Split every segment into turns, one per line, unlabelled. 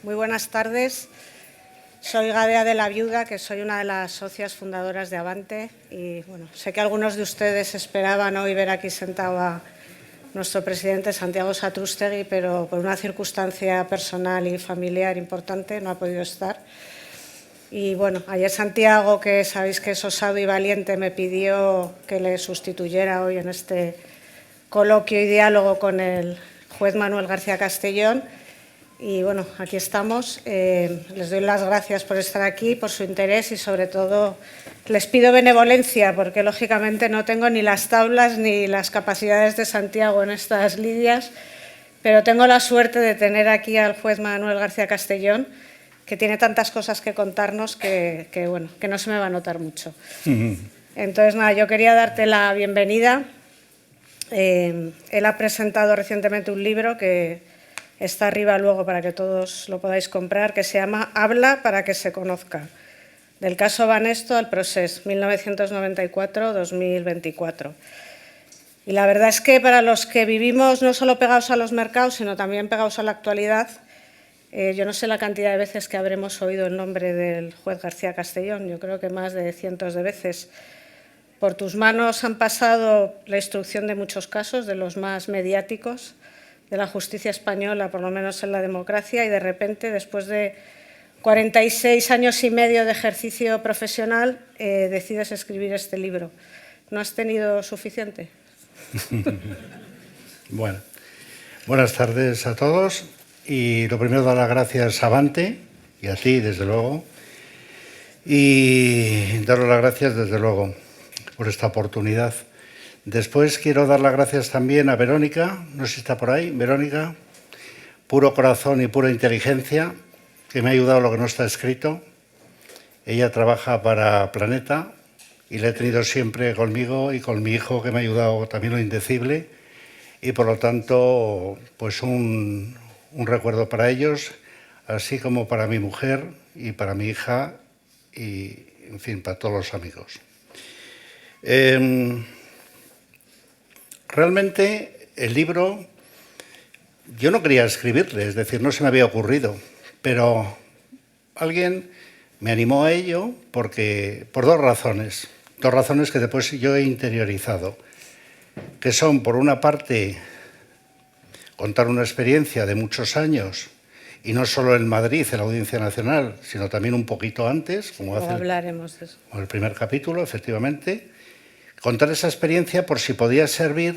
Muy buenas tardes. Soy Gadea de la Viuda, que soy una de las socias fundadoras de Avante. Y bueno, sé que algunos de ustedes esperaban hoy ver aquí sentado a nuestro presidente Santiago Satrústegui, pero por una circunstancia personal y familiar importante no ha podido estar. Y bueno, ayer Santiago, que sabéis que es osado y valiente, me pidió que le sustituyera hoy en este coloquio y diálogo con el juez Manuel García Castellón. Y bueno, aquí estamos. Les doy las gracias por estar aquí, por su interés y sobre todo les pido benevolencia porque lógicamente no tengo ni las tablas ni las capacidades de Santiago en estas lidias, pero tengo la suerte de tener aquí al juez Manuel García Castellón, que tiene tantas cosas que contarnos que no se me va a notar mucho. Entonces, nada, yo quería darte la bienvenida. Él ha presentado recientemente un libro que está arriba luego para que todos lo podáis comprar, que se llama Habla para que se conozca, del caso Banesto al Procés, 1994-2024. Y la verdad es que para los que vivimos no solo pegados a los mercados, sino también pegados a la actualidad, yo no sé la cantidad de veces que habremos oído el nombre del juez García Castellón, yo creo que más de cientos de veces. Por tus manos han pasado la instrucción de muchos casos, de los más mediáticos, de la justicia española, por lo menos en la democracia, y de repente, después de 46 años y medio de ejercicio profesional, decides escribir este libro. ¿No has tenido suficiente?
Bueno, buenas tardes a todos. Y lo primero, dar las gracias a Avante y a ti, desde luego. Y daros las gracias, desde luego, por esta oportunidad. Después quiero dar las gracias también a Verónica, no sé si está por ahí, Verónica, puro corazón y pura inteligencia, que me ha ayudado lo que no está escrito. Ella trabaja para Planeta y la he tenido siempre conmigo y con mi hijo, que me ha ayudado también lo indecible. Y por lo tanto, pues un recuerdo para ellos, así como para mi mujer y para mi hija y, en fin, para todos los amigos. Realmente el libro yo no quería escribirle, es decir, no se me había ocurrido, pero alguien me animó a ello por dos razones que después yo he interiorizado, que son, por una parte, contar una experiencia de muchos años, y no solo en Madrid, en la Audiencia Nacional, sino también un poquito antes, como
hablaremos de eso.
El primer capítulo, efectivamente. Contar esa experiencia por si podía servir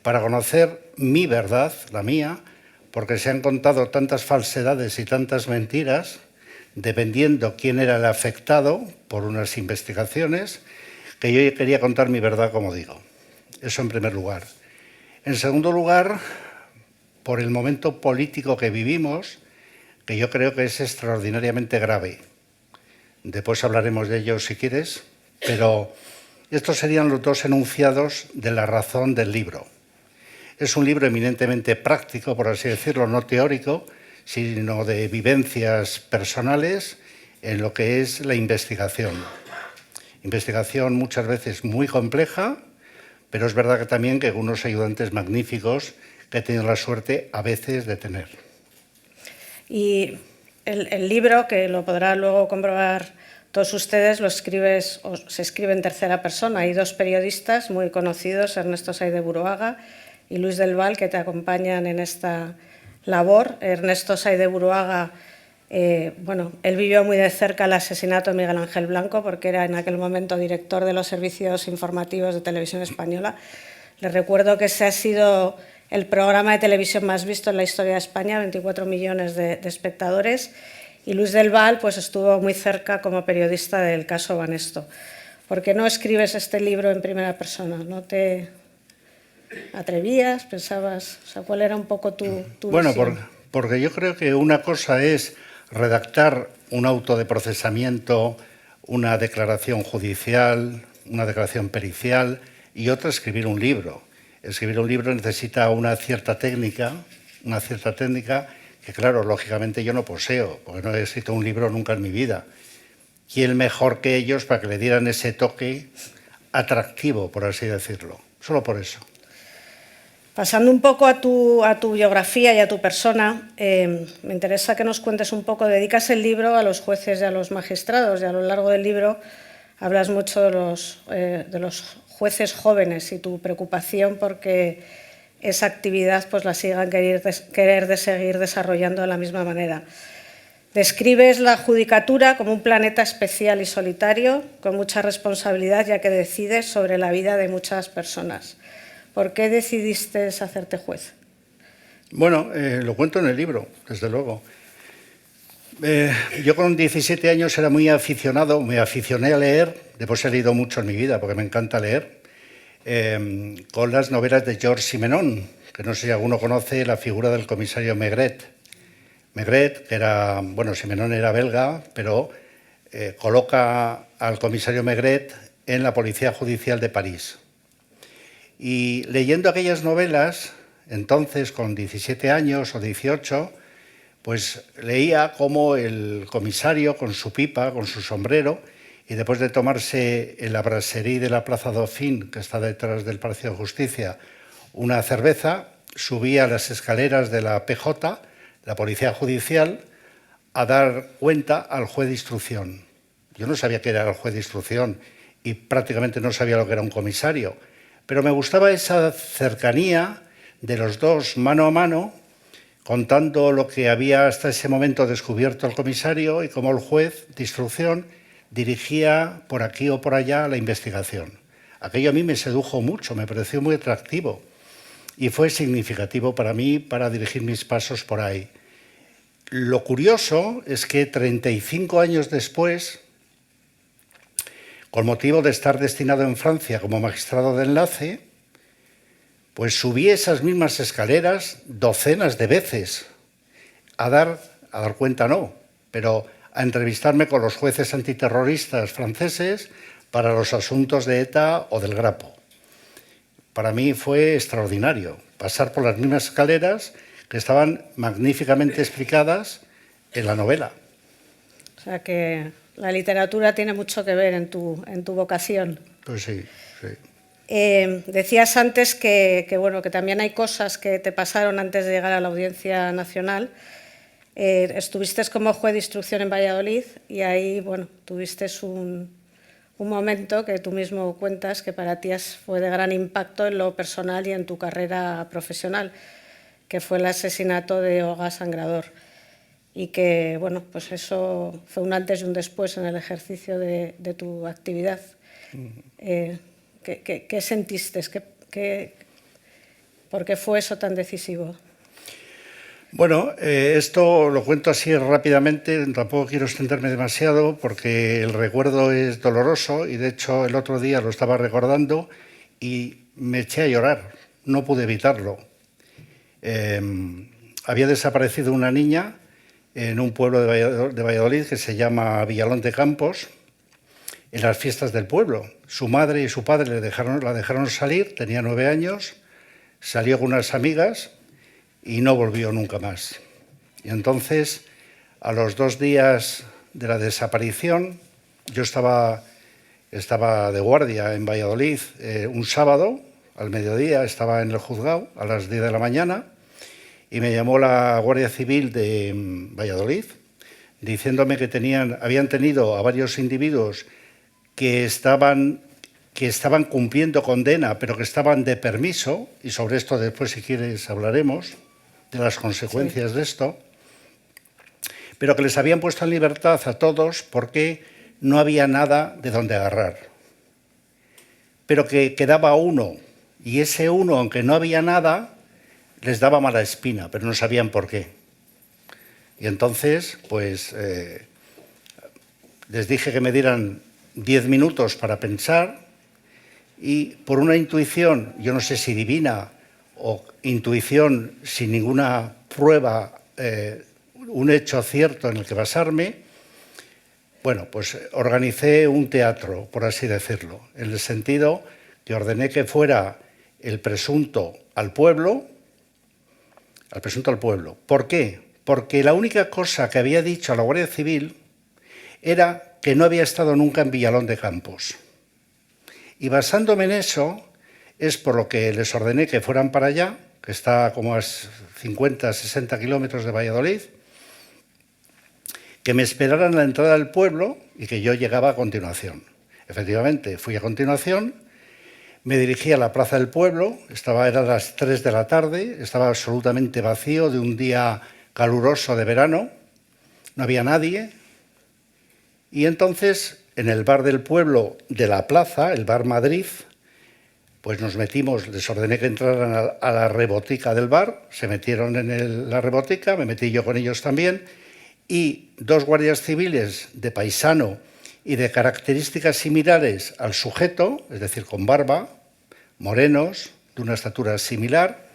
para conocer mi verdad, la mía, porque se han contado tantas falsedades y tantas mentiras, dependiendo quién era el afectado por unas investigaciones, que yo quería contar mi verdad, como digo. Eso en primer lugar. En segundo lugar, por el momento político que vivimos, que yo creo que es extraordinariamente grave. Después hablaremos de ello si quieres, pero estos serían los dos enunciados de la razón del libro. Es un libro eminentemente práctico, por así decirlo, no teórico, sino de vivencias personales en lo que es la investigación. Investigación muchas veces muy compleja, pero es verdad que también que unos ayudantes magníficos que he tenido la suerte a veces de tener.
Y el libro, que lo podrán luego comprobar todos ustedes, se escribe en tercera persona. Hay dos periodistas muy conocidos, Ernesto Sáiz de Buruaga y Luis del Val, que te acompañan en esta labor. Ernesto Sáiz de Buruaga, él vivió muy de cerca el asesinato de Miguel Ángel Blanco, porque era en aquel momento director de los servicios informativos de Televisión Española. Les recuerdo que ese ha sido el programa de televisión más visto en la historia de España, 24 millones de espectadores. Y Luis del Val pues, estuvo muy cerca como periodista del caso Banesto. ¿Por qué no escribes este libro en primera persona? ¿No te atrevías? ¿Pensabas? O sea, ¿cuál era un poco tu visión?
Porque yo creo que una cosa es redactar un auto de procesamiento, una declaración judicial, una declaración pericial, y otra escribir un libro. Escribir un libro necesita una cierta técnica que, claro, lógicamente yo no poseo, porque no he escrito un libro nunca en mi vida. ¿Quién mejor que ellos para que le dieran ese toque atractivo, por así decirlo? Solo por eso.
Pasando un poco a tu biografía y a tu persona, me interesa que nos cuentes un poco. Dedicas el libro a los jueces y a los magistrados, y a lo largo del libro hablas mucho de los jueces jóvenes y tu preocupación porque esa actividad pues la sigan querer seguir desarrollando de la misma manera. Describes la judicatura como un planeta especial y solitario, con mucha responsabilidad, ya que decides sobre la vida de muchas personas. ¿Por qué decidiste hacerte juez?
Bueno, lo cuento en el libro, desde luego. Yo con 17 años era muy aficionado, me aficioné a leer, después he leído mucho en mi vida porque me encanta leer, con las novelas de Georges Simenon, que no sé si alguno conoce la figura del comisario Maigret. Maigret, que era, bueno, Simenon era belga, pero coloca al comisario Maigret en la Policía Judicial de París. Y leyendo aquellas novelas, entonces con 17 años o 18, pues leía cómo el comisario con su pipa, con su sombrero, y después de tomarse en la brasserie de la Plaza Dauphine, que está detrás del Palacio de Justicia, una cerveza, subía las escaleras de la PJ, la Policía Judicial, a dar cuenta al juez de instrucción. Yo no sabía qué era el juez de instrucción y prácticamente no sabía lo que era un comisario, pero me gustaba esa cercanía de los dos mano a mano, contando lo que había hasta ese momento descubierto el comisario y cómo el juez de instrucción dirigía por aquí o por allá la investigación. Aquello a mí me sedujo mucho, me pareció muy atractivo y fue significativo para mí para dirigir mis pasos por ahí. Lo curioso es que 35 años después, con motivo de estar destinado en Francia como magistrado de enlace, pues subí esas mismas escaleras docenas de veces, a dar cuenta no, pero a entrevistarme con los jueces antiterroristas franceses para los asuntos de ETA o del Grapo. Para mí fue extraordinario pasar por las mismas escaleras que estaban magníficamente explicadas en la novela.
O sea que la literatura tiene mucho que ver en tu vocación.
Pues sí, sí.
Decías antes que también hay cosas que te pasaron antes de llegar a la Audiencia Nacional. Estuviste como juez de instrucción en Valladolid y ahí tuviste un momento que tú mismo cuentas que para ti fue de gran impacto en lo personal y en tu carrera profesional, que fue el asesinato de Olga Sangrador. Y que, pues eso fue un antes y un después en el ejercicio de tu actividad. ¿Qué sentiste? ¿Por qué fue eso tan decisivo?
Bueno, esto lo cuento así rápidamente, tampoco quiero extenderme demasiado porque el recuerdo es doloroso y de hecho el otro día lo estaba recordando y me eché a llorar, no pude evitarlo. Había desaparecido una niña en un pueblo de Valladolid que se llama Villalón de Campos, en las fiestas del pueblo. Su madre y su padre la dejaron salir, tenía 9 años, salió con unas amigas y no volvió nunca más. Y entonces, a los 2 días de la desaparición, yo estaba de guardia en Valladolid un sábado, al mediodía, estaba en el juzgado a las 10 de la mañana y me llamó la Guardia Civil de Valladolid diciéndome que habían tenido a varios individuos que estaban cumpliendo condena, pero que estaban de permiso, y sobre esto después, si quieres, hablaremos de las consecuencias de esto, pero que les habían puesto en libertad a todos porque no había nada de donde agarrar. Pero que quedaba uno, y ese uno, aunque no había nada, les daba mala espina, pero no sabían por qué. Y entonces, pues, les dije que me dieran 10 minutos para pensar y por una intuición, yo no sé si divina o intuición sin ninguna prueba, un hecho cierto en el que basarme, pues organicé un teatro, por así decirlo, en el sentido que ordené que fuera el presunto al pueblo. ¿Por qué? Porque la única cosa que había dicho a la Guardia Civil era que no había estado nunca en Villalón de Campos. Y basándome en eso, es por lo que les ordené que fueran para allá que está como a 50, 60 kilómetros de Valladolid, que me esperaran a la entrada del pueblo y que yo llegaba a continuación. Efectivamente, fui a continuación, me dirigí a la plaza del pueblo, eran las 3 de la tarde, estaba absolutamente vacío de un día caluroso de verano, no había nadie, y entonces en el bar del pueblo de la plaza, el Bar Madrid, pues nos metimos, les ordené que entraran a la rebotica del bar, se metieron en la rebotica, me metí yo con ellos también, y 2 guardias civiles de paisano y de características similares al sujeto, es decir, con barba, morenos, de una estatura similar,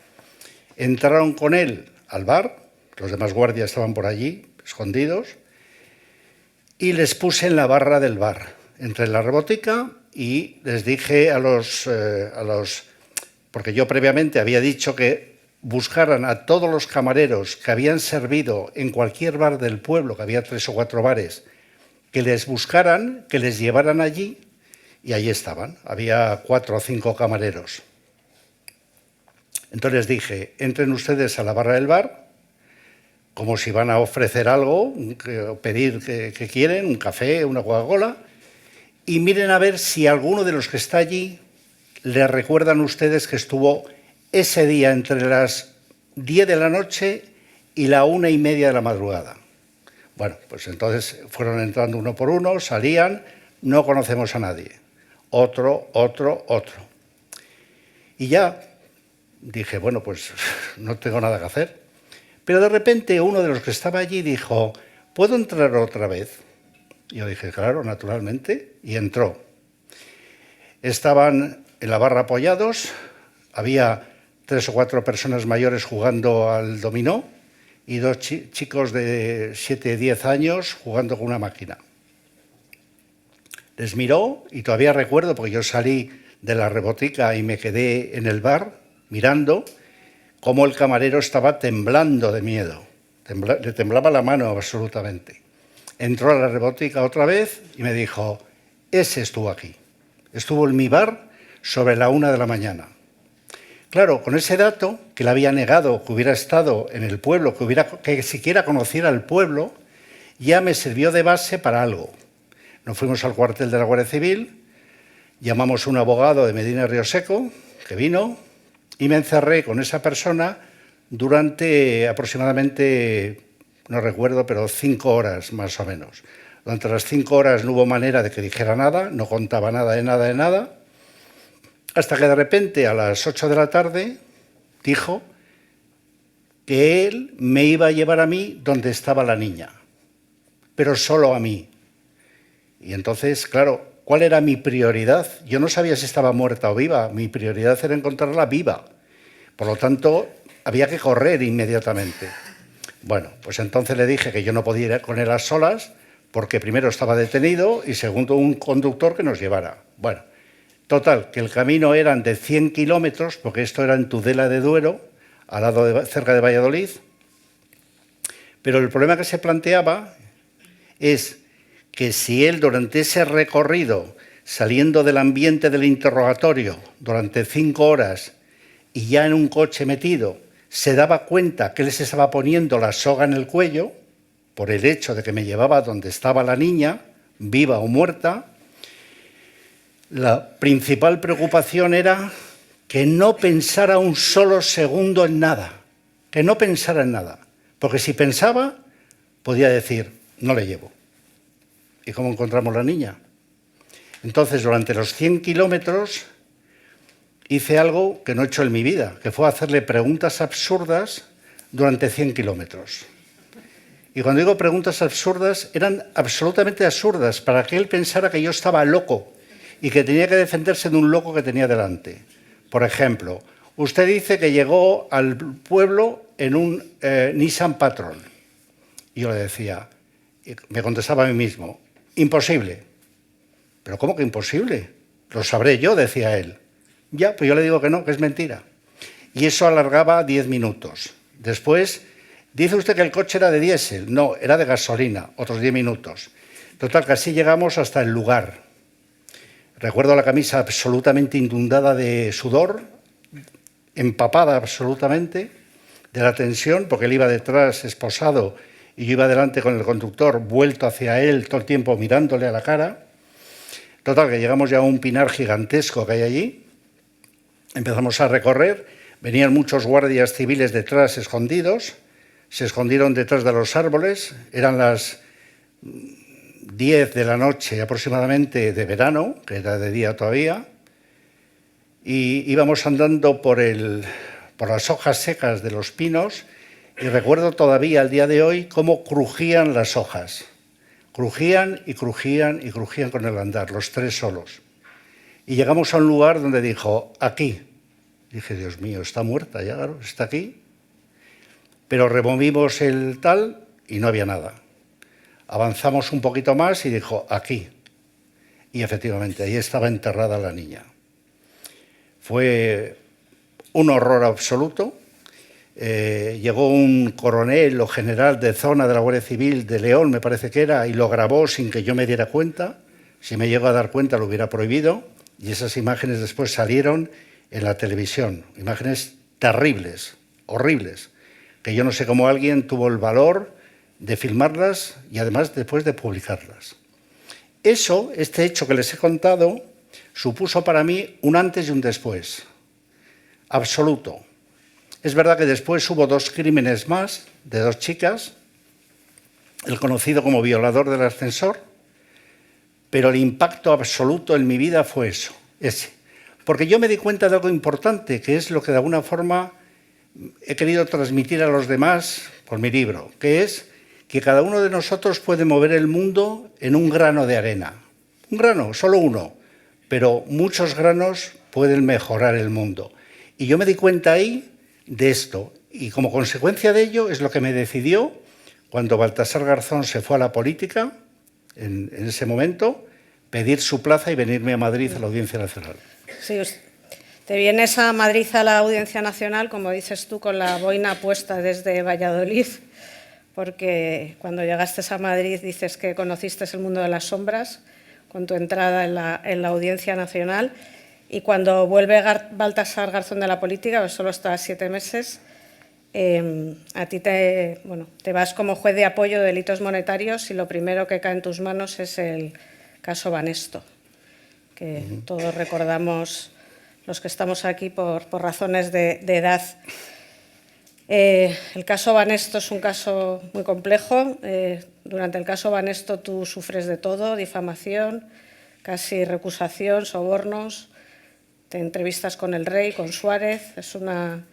entraron con él al bar, los demás guardias estaban por allí, escondidos, y les puse en la barra del bar. Entré en la rebotica y les dije a los porque yo previamente había dicho que buscaran a todos los camareros que habían servido en cualquier bar del pueblo, que había 3 o 4 bares, que les buscaran, que les llevaran allí, y allí estaban. Había 4 o 5 camareros. Entonces les dije, entren ustedes a la barra del bar, como si van a ofrecer algo, pedir que quieren, un café, una Coca-Cola, y miren a ver si alguno de los que está allí les recuerdan ustedes que estuvo ese día entre las 10 de la noche y la 1:30 de la madrugada. Bueno, pues entonces fueron entrando uno por uno, salían, no conocemos a nadie. Otro. Y ya dije, bueno, pues no tengo nada que hacer. Pero de repente uno de los que estaba allí dijo, ¿puedo entrar otra vez? Y yo dije, claro, naturalmente, y entró. Estaban en la barra apoyados, había 3 o 4 personas mayores jugando al dominó y 2 chicos de 7, 10 años jugando con una máquina. Les miró y todavía recuerdo, porque yo salí de la rebotica y me quedé en el bar mirando, cómo el camarero estaba temblando de miedo. Le temblaba la mano absolutamente. Entró a la rebotica otra vez y me dijo, ese estuvo aquí. Estuvo en mi bar sobre la 1 de la mañana. Claro, con ese dato, que le había negado que hubiera estado en el pueblo, que siquiera conociera el pueblo, ya me sirvió de base para algo. Nos fuimos al cuartel de la Guardia Civil, llamamos a un abogado de Medina Rioseco, que vino, y me encerré con esa persona durante aproximadamente, no recuerdo, pero 5 horas más o menos. Durante las 5 horas no hubo manera de que dijera nada, no contaba nada de nada, hasta que de repente a las 8 de la tarde dijo que él me iba a llevar a mí donde estaba la niña, pero solo a mí. Y entonces, claro, ¿cuál era mi prioridad? Yo no sabía si estaba muerta o viva, mi prioridad era encontrarla viva. Por lo tanto, había que correr inmediatamente. Bueno, pues entonces le dije que yo no podía ir con él a solas, porque primero estaba detenido y segundo un conductor que nos llevara. Bueno, total, que el camino eran de 100 kilómetros, porque esto era en Tudela de Duero, cerca de Valladolid, pero el problema que se planteaba es que si él durante ese recorrido, saliendo del ambiente del interrogatorio durante 5 horas y ya en un coche metido, se daba cuenta que él se estaba poniendo la soga en el cuello por el hecho de que me llevaba donde estaba la niña, viva o muerta, la principal preocupación era que no pensara un solo segundo en nada, que no pensara en nada, porque si pensaba, podía decir, no le llevo. ¿Y cómo encontramos la niña? Entonces, durante los 100 kilómetros, hice algo que no he hecho en mi vida, que fue hacerle preguntas absurdas durante 100 kilómetros. Y cuando digo preguntas absurdas, eran absolutamente absurdas, para que él pensara que yo estaba loco y que tenía que defenderse de un loco que tenía delante. Por ejemplo, usted dice que llegó al pueblo en un Nissan Patrol. Y yo le decía, me contestaba a mí mismo, imposible. ¿Pero cómo que imposible? Lo sabré yo, decía él. Ya, pues yo le digo que no, que es mentira. Y eso alargaba 10 minutos. Después, dice usted que el coche era de diésel. No, era de gasolina, otros 10 minutos. Total, que así llegamos hasta el lugar. Recuerdo la camisa absolutamente inundada de sudor, empapada absolutamente de la tensión, porque él iba detrás esposado y yo iba delante con el conductor vuelto hacia él todo el tiempo mirándole a la cara. Total, que llegamos ya a un pinar gigantesco que hay allí, empezamos a recorrer, venían muchos guardias civiles detrás escondidos, se escondieron detrás de los árboles, eran las 10 de la noche aproximadamente de verano, que era de día todavía, y íbamos andando por las hojas secas de los pinos y recuerdo todavía al día de hoy cómo crujían las hojas. Crujían y crujían y crujían con el andar, los tres solos. Y llegamos a un lugar donde dijo, aquí. Dije, Dios mío, está muerta ya, claro, está aquí. Pero removimos el tal y no había nada. Avanzamos un poquito más y dijo, aquí. Y efectivamente, ahí estaba enterrada la niña. Fue un horror absoluto. Llegó un coronel o general de zona de la Guardia Civil de León, me parece que era, y lo grabó sin que yo me diera cuenta. Si me llego a dar cuenta lo hubiera prohibido. Y esas imágenes después salieron en la televisión. Imágenes terribles, horribles, que yo no sé cómo alguien tuvo el valor de filmarlas y además después de publicarlas. Este hecho que les he contado, supuso para mí un antes y un después, absoluto. Es verdad que después hubo 2 crímenes más de 2 chicas, el conocido como violador del ascensor, pero el impacto absoluto en mi vida fue ese. Porque yo me di cuenta de algo importante, que es lo que de alguna forma he querido transmitir a los demás por mi libro, que es que cada uno de nosotros puede mover el mundo en un grano de arena. Un grano, solo uno, pero muchos granos pueden mejorar el mundo. Y yo me di cuenta ahí de esto, y como consecuencia de ello es lo que me decidió cuando Baltasar Garzón se fue a la política, en ese momento, pedir su plaza y venirme a Madrid a la Audiencia Nacional.
Sí, te vienes a Madrid a la Audiencia Nacional, como dices tú, con la boina puesta desde Valladolid, porque cuando llegaste a Madrid dices que conociste el mundo de las sombras con tu entrada en la Audiencia Nacional, y cuando vuelve Baltasar Garzón de la política, pues solo está 7 meses, a ti te vas como juez de apoyo de delitos monetarios y lo primero que cae en tus manos es el caso Banesto, que todos recordamos los que estamos aquí por razones de edad. El caso Banesto es un caso muy complejo. Durante el caso Banesto tú sufres de todo, difamación, casi recusación, sobornos, te entrevistas con el rey, con Suárez. Es un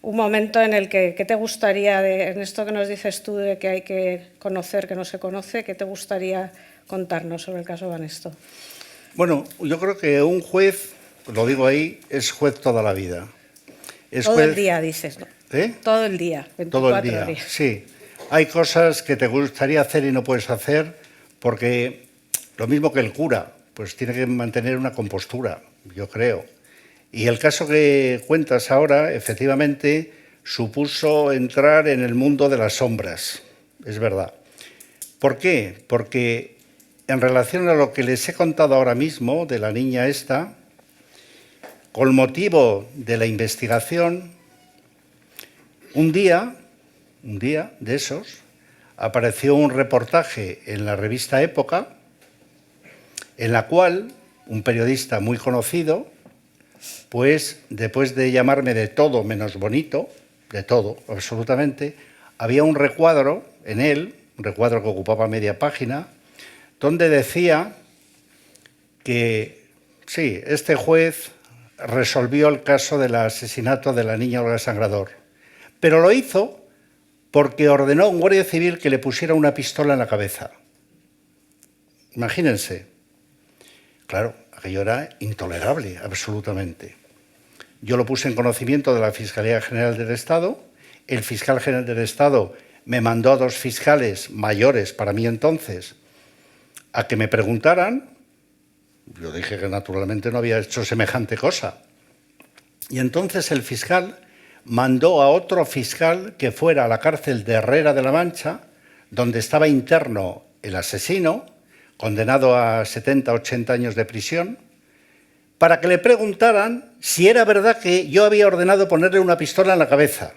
momento en el que, ¿qué te gustaría, en esto que nos dices tú de que hay que conocer, que no se conoce, qué te gustaría contarnos sobre el caso Banesto?
Bueno, yo creo que un juez, lo digo ahí, es juez toda la vida.
Todo el día, dices, ¿no? Todo el día, 24
todo el día,
días.
Sí. Hay cosas que te gustaría hacer y no puedes hacer porque lo mismo que el cura, pues tiene que mantener una compostura, yo creo. Y el caso que cuentas ahora, efectivamente, supuso entrar en el mundo de las sombras, es verdad. ¿Por qué? Porque en relación a lo que les he contado ahora mismo de la niña esta, con motivo de la investigación, un día de esos, apareció un reportaje en la revista Época, en la cual un periodista muy conocido, pues después de llamarme de todo menos bonito, de todo, absolutamente, había un recuadro en él, un recuadro que ocupaba media página, donde decía que sí, este juez resolvió el caso del asesinato de la niña Olga Sangrador, pero lo hizo porque ordenó a un guardia civil que le pusiera una pistola en la cabeza. Imagínense. Claro, aquello era intolerable, absolutamente. Yo lo puse en conocimiento de la Fiscalía General del Estado. El fiscal general del Estado me mandó a 2 fiscales mayores para mí entonces a que me preguntaran. Yo dije que naturalmente no había hecho semejante cosa. Y entonces el fiscal mandó a otro fiscal que fuera a la cárcel de Herrera de la Mancha, donde estaba interno el asesino, condenado a 70, 80 años de prisión, para que le preguntaran si era verdad que yo había ordenado ponerle una pistola en la cabeza.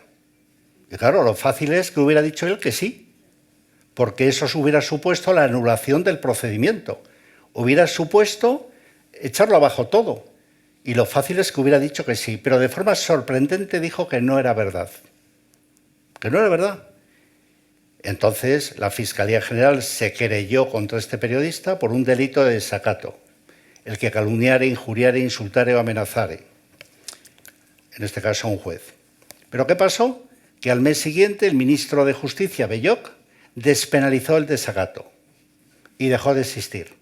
Y claro, lo fácil es que hubiera dicho él que sí, porque eso hubiera supuesto la anulación del procedimiento. Hubiera supuesto echarlo abajo todo. Y lo fácil es que hubiera dicho que sí, pero de forma sorprendente dijo que no era verdad. Que no era verdad. Entonces, la Fiscalía General se querelló contra este periodista por un delito de desacato, el que calumniare, injuriare, insultare o amenazare. En este caso, un juez. ¿Pero qué pasó? Que al mes siguiente el ministro de Justicia, Belloc, despenalizó el desacato y dejó de existir.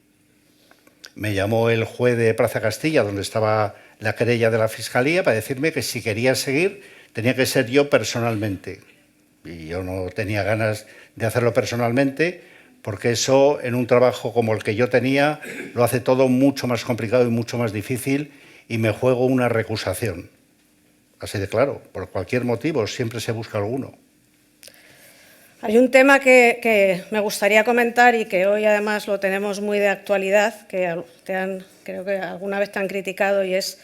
Me llamó el juez de Plaza Castilla, donde estaba la querella de la Fiscalía, para decirme que si quería seguir tenía que ser yo personalmente. Y yo no tenía ganas de hacerlo personalmente, porque eso, en un trabajo como el que yo tenía, lo hace todo mucho más complicado y mucho más difícil, y me juego una recusación. Así de claro, por cualquier motivo, siempre se busca alguno.
Hay un tema que me gustaría comentar y que hoy además lo tenemos muy de actualidad, que creo que alguna vez te han criticado, y es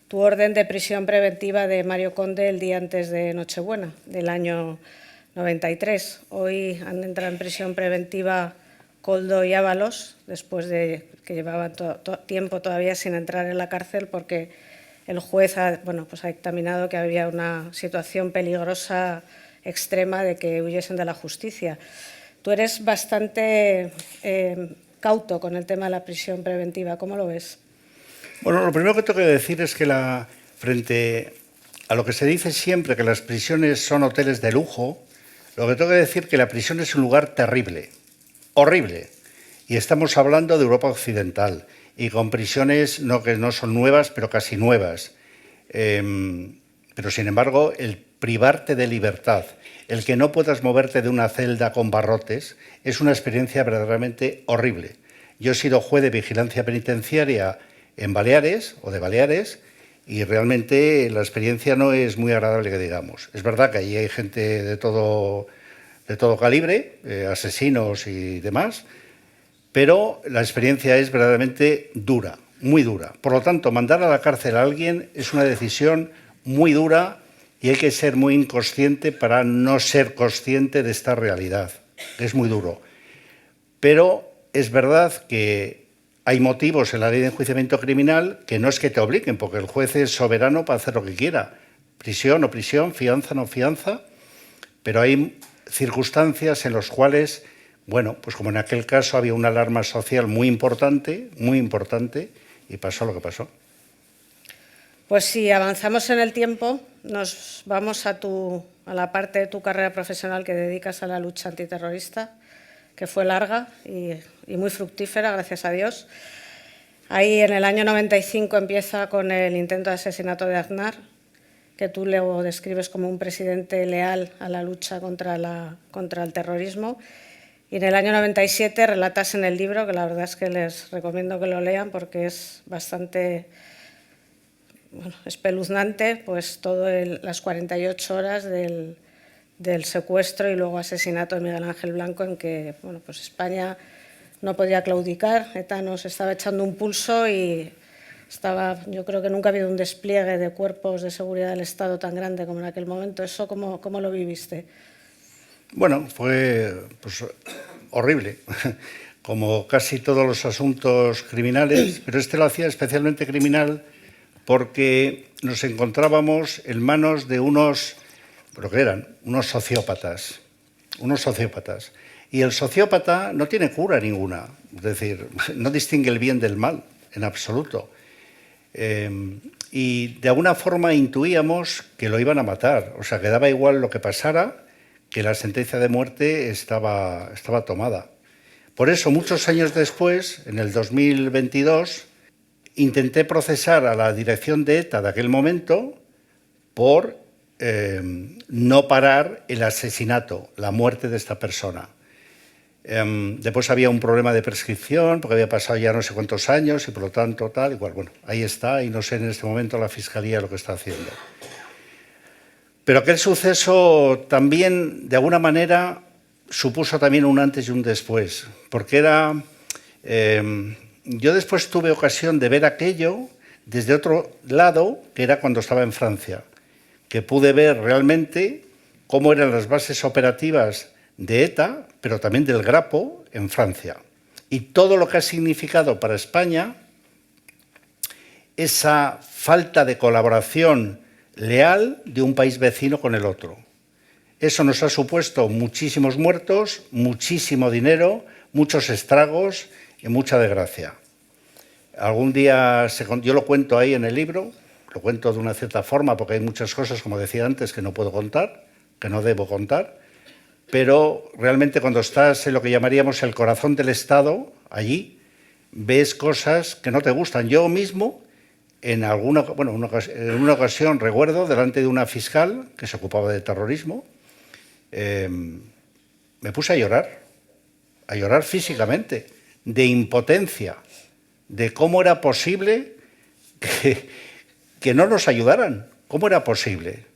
tu orden de prisión preventiva de Mario Conde el día antes de Nochebuena, del año 93. Hoy han entrado en prisión preventiva Koldo y Ábalos, después de que llevaban tiempo todavía sin entrar en la cárcel, porque el juez ha dictaminado que había una situación peligrosa extrema de que huyesen de la justicia. Tú eres bastante cauto con el tema de la prisión preventiva. ¿Cómo lo ves?
Bueno, lo primero que tengo que decir es que frente a lo que se dice siempre, que las prisiones son hoteles de lujo, lo que tengo que decir es que la prisión es un lugar terrible, horrible. Y estamos hablando de Europa Occidental, y con prisiones que no son nuevas, pero casi nuevas. Pero, sin embargo, el privarte de libertad, el que no puedas moverte de una celda con barrotes, es una experiencia verdaderamente horrible. Yo he sido juez de vigilancia penitenciaria en Baleares, o de Baleares, y realmente la experiencia no es muy agradable, que digamos. Es verdad que allí hay gente de todo calibre, asesinos y demás, pero la experiencia es verdaderamente dura, muy dura. Por lo tanto, mandar a la cárcel a alguien es una decisión muy dura, y hay que ser muy inconsciente para no ser consciente de esta realidad. Es muy duro. Pero es verdad que hay motivos en la ley de enjuiciamiento criminal que no es que te obliguen, porque el juez es soberano para hacer lo que quiera. Prisión o prisión, fianza o no fianza, pero hay circunstancias en las cuales, bueno, pues como en aquel caso había una alarma social muy importante, y pasó lo que pasó.
Pues si avanzamos en el tiempo, nos vamos a la parte de tu carrera profesional que dedicas a la lucha antiterrorista, que fue larga y muy fructífera, gracias a Dios. Ahí en el año 95 empieza con el intento de asesinato de Aznar, que tú lo describes como un presidente leal a la lucha contra el terrorismo. Y en el año 97 relatas en el libro, que la verdad es que les recomiendo que lo lean porque es bastante espeluznante, pues todas las 48 horas del secuestro y luego asesinato de Miguel Ángel Blanco, en que pues España no podía claudicar. ETA nos estaba echando un pulso y yo creo que nunca ha habido un despliegue de cuerpos de seguridad del Estado tan grande como en aquel momento. ¿Eso cómo lo viviste?
Bueno, fue horrible, como casi todos los asuntos criminales, pero este lo hacía especialmente criminal porque nos encontrábamos en manos de unos sociópatas. Y el sociópata no tiene cura ninguna, es decir, no distingue el bien del mal en absoluto. Y de alguna forma intuíamos que lo iban a matar, o sea, que daba igual lo que pasara, que la sentencia de muerte estaba tomada. Por eso, muchos años después, en el 2022, intenté procesar a la dirección de ETA de aquel momento por no parar el asesinato, la muerte de esta persona. Después había un problema de prescripción, porque había pasado ya no sé cuántos años y por lo tanto tal, igual, bueno, ahí está, y no sé en este momento la Fiscalía lo que está haciendo. Pero aquel suceso también, de alguna manera, supuso también un antes y un después, porque yo después tuve ocasión de ver aquello, desde otro lado, que era cuando estaba en Francia, que pude ver realmente cómo eran las bases operativas de ETA, pero también del Grapo en Francia. Y todo lo que ha significado para España esa falta de colaboración leal de un país vecino con el otro. Eso nos ha supuesto muchísimos muertos, muchísimo dinero, muchos estragos y mucha desgracia. Algún día, yo lo cuento ahí en el libro, lo cuento de una cierta forma porque hay muchas cosas, como decía antes, que no puedo contar, que no debo contar, pero realmente cuando estás en lo que llamaríamos el corazón del Estado, allí, ves cosas que no te gustan. Yo mismo, en una ocasión, recuerdo, delante de una fiscal que se ocupaba de terrorismo, me puse a llorar físicamente, de impotencia, de cómo era posible que no nos ayudaran. ¿Cómo era posible?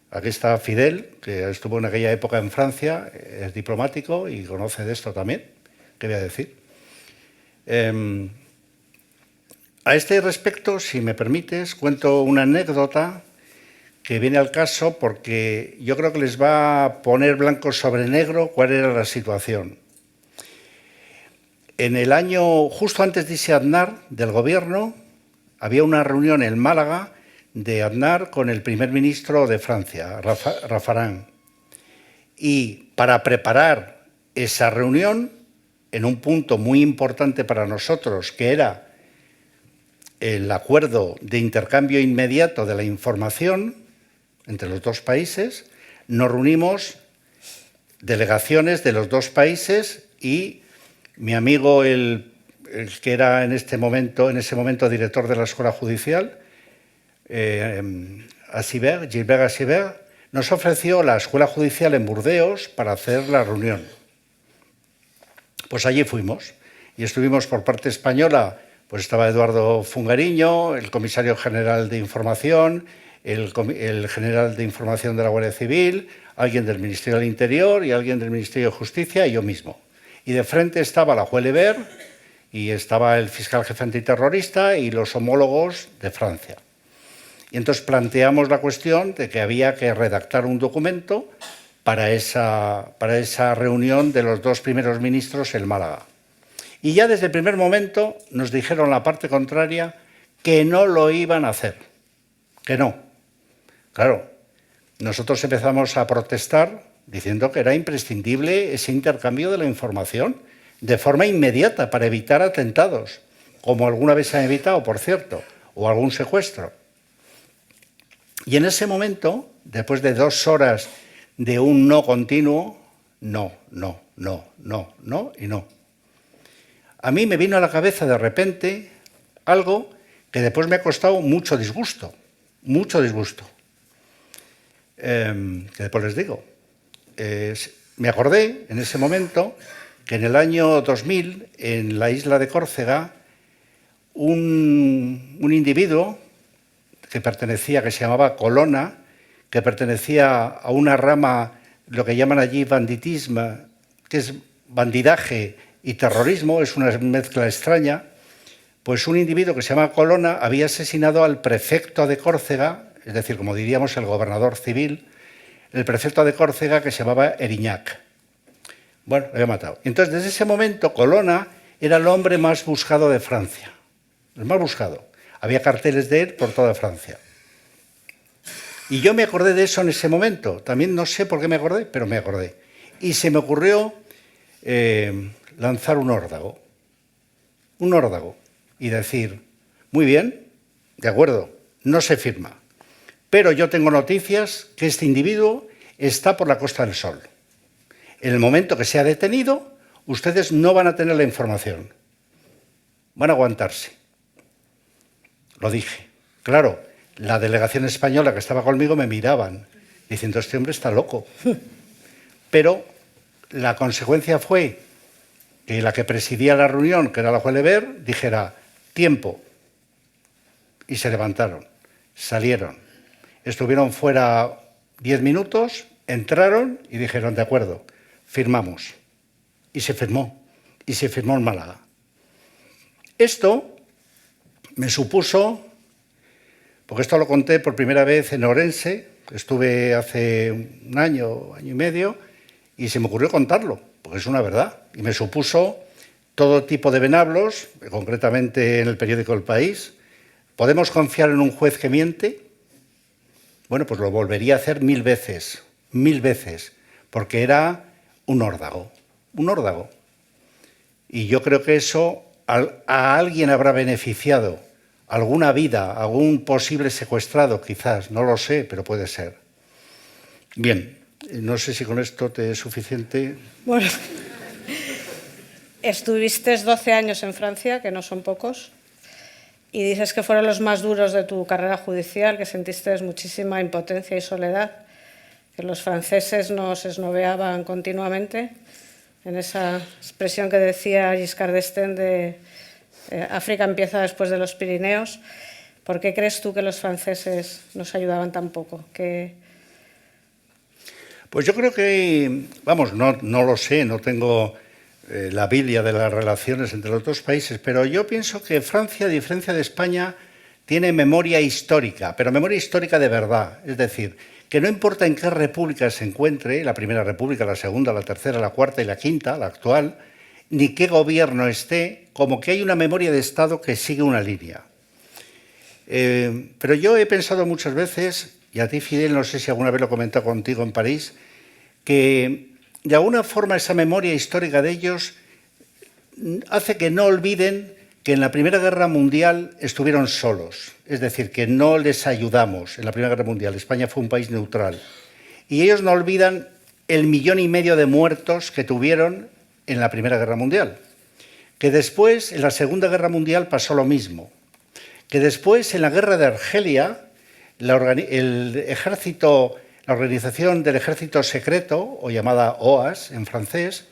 Aquí está Fidel, que estuvo en aquella época en Francia, es diplomático y conoce de esto también. ¿Qué voy a decir? A este respecto, si me permites, cuento una anécdota que viene al caso porque yo creo que les va a poner blanco sobre negro cuál era la situación. En el año, justo antes de irse Aznar del gobierno, había una reunión en Málaga de Aznar con el primer ministro de Francia, Raffarin. Y para preparar esa reunión, en un punto muy importante para nosotros, que era el acuerdo de intercambio inmediato de la información entre los dos países, nos reunimos delegaciones de los dos países y mi amigo, el que era en ese momento director de la Escuela Judicial, Gilbert Asibert, nos ofreció la Escuela Judicial en Burdeos para hacer la reunión. Pues allí fuimos y estuvimos por parte española, pues estaba Eduardo Fungariño, el comisario general de Información, el general de Información de la Guardia Civil, alguien del Ministerio del Interior y alguien del Ministerio de Justicia y yo mismo. Y de frente estaba la juez Lebert y estaba el fiscal jefe antiterrorista y los homólogos de Francia. Y entonces planteamos la cuestión de que había que redactar un documento para esa reunión de los dos primeros ministros en Málaga. Y ya desde el primer momento nos dijeron la parte contraria que no lo iban a hacer, que no. Claro, nosotros empezamos a protestar diciendo que era imprescindible ese intercambio de la información de forma inmediata para evitar atentados, como alguna vez se han evitado, por cierto, o algún secuestro. Y en ese momento, después de 2 horas de un no continuo, no y no. A mí me vino a la cabeza de repente algo que después me ha costado mucho disgusto. Que después les digo. Me acordé en ese momento que en el año 2000, en la isla de Córcega, un individuo que se llamaba Colonna, que pertenecía a una rama, lo que llaman allí banditismo, que es bandidaje y terrorismo, es una mezcla extraña, pues un individuo que se llama Colonna había asesinado al prefecto de Córcega, es decir, como diríamos, el gobernador civil, el prefecto de Córcega que se llamaba Eriñac. Bueno, lo había matado. Entonces, desde ese momento, Colonna era el hombre más buscado de Francia, el más buscado. Había carteles de él por toda Francia. Y yo me acordé de eso en ese momento. También no sé por qué me acordé, pero me acordé. Y se me ocurrió lanzar un órdago. Y decir, muy bien, de acuerdo, no se firma. Pero yo tengo noticias que este individuo está por la Costa del Sol. En el momento que sea detenido, ustedes no van a tener la información. Van a aguantarse. Lo dije. Claro, la delegación española que estaba conmigo me miraban, diciendo, este hombre está loco. Pero la consecuencia fue que la que presidía la reunión, que era la juez Lebert, dijera, tiempo. Y se levantaron, salieron. Estuvieron fuera 10 minutos, entraron y dijeron, de acuerdo, firmamos. Y se firmó en Málaga. Esto me supuso, porque esto lo conté por primera vez en Orense, estuve hace un año, año y medio, y se me ocurrió contarlo, porque es una verdad. Y me supuso todo tipo de venablos, concretamente en el periódico El País. ¿Podemos confiar en un juez que miente? Bueno, pues lo volvería a hacer 1000 veces, porque era un órdago, un órdago. Y yo creo que eso a alguien habrá beneficiado, alguna vida, algún posible secuestrado quizás, no lo sé, pero puede ser. Bien, no sé si con esto te es suficiente.
Bueno, estuviste 12 años en Francia, que no son pocos, y dices que fueron los más duros de tu carrera judicial, que sentiste muchísima impotencia y soledad, que los franceses nos esnoveaban continuamente, en esa expresión que decía Giscard d'Estaing de África empieza después de los Pirineos. ¿Por qué crees tú que los franceses nos ayudaban tan poco?
Pues yo creo que, vamos, no lo sé, no tengo la Biblia de las relaciones entre los dos países, pero yo pienso que Francia, a diferencia de España, tiene memoria histórica, pero memoria histórica de verdad. Es decir, que no importa en qué república se encuentre, la primera república, la segunda, la tercera, la cuarta y la quinta, la actual, ni qué gobierno esté, como que hay una memoria de Estado que sigue una línea. Pero yo he pensado muchas veces, y a ti, Fidel, no sé si alguna vez lo he comentado contigo en París, que de alguna forma esa memoria histórica de ellos hace que no olviden que en la Primera Guerra Mundial estuvieron solos, es decir, que no les ayudamos en la Primera Guerra Mundial. España fue un país neutral. Y ellos no olvidan el 1,5 millones de muertos que tuvieron en la Primera Guerra Mundial. Que después, en la Segunda Guerra Mundial, pasó lo mismo. Que después, en la Guerra de Argelia, la organización del ejército secreto, o llamada OAS en francés,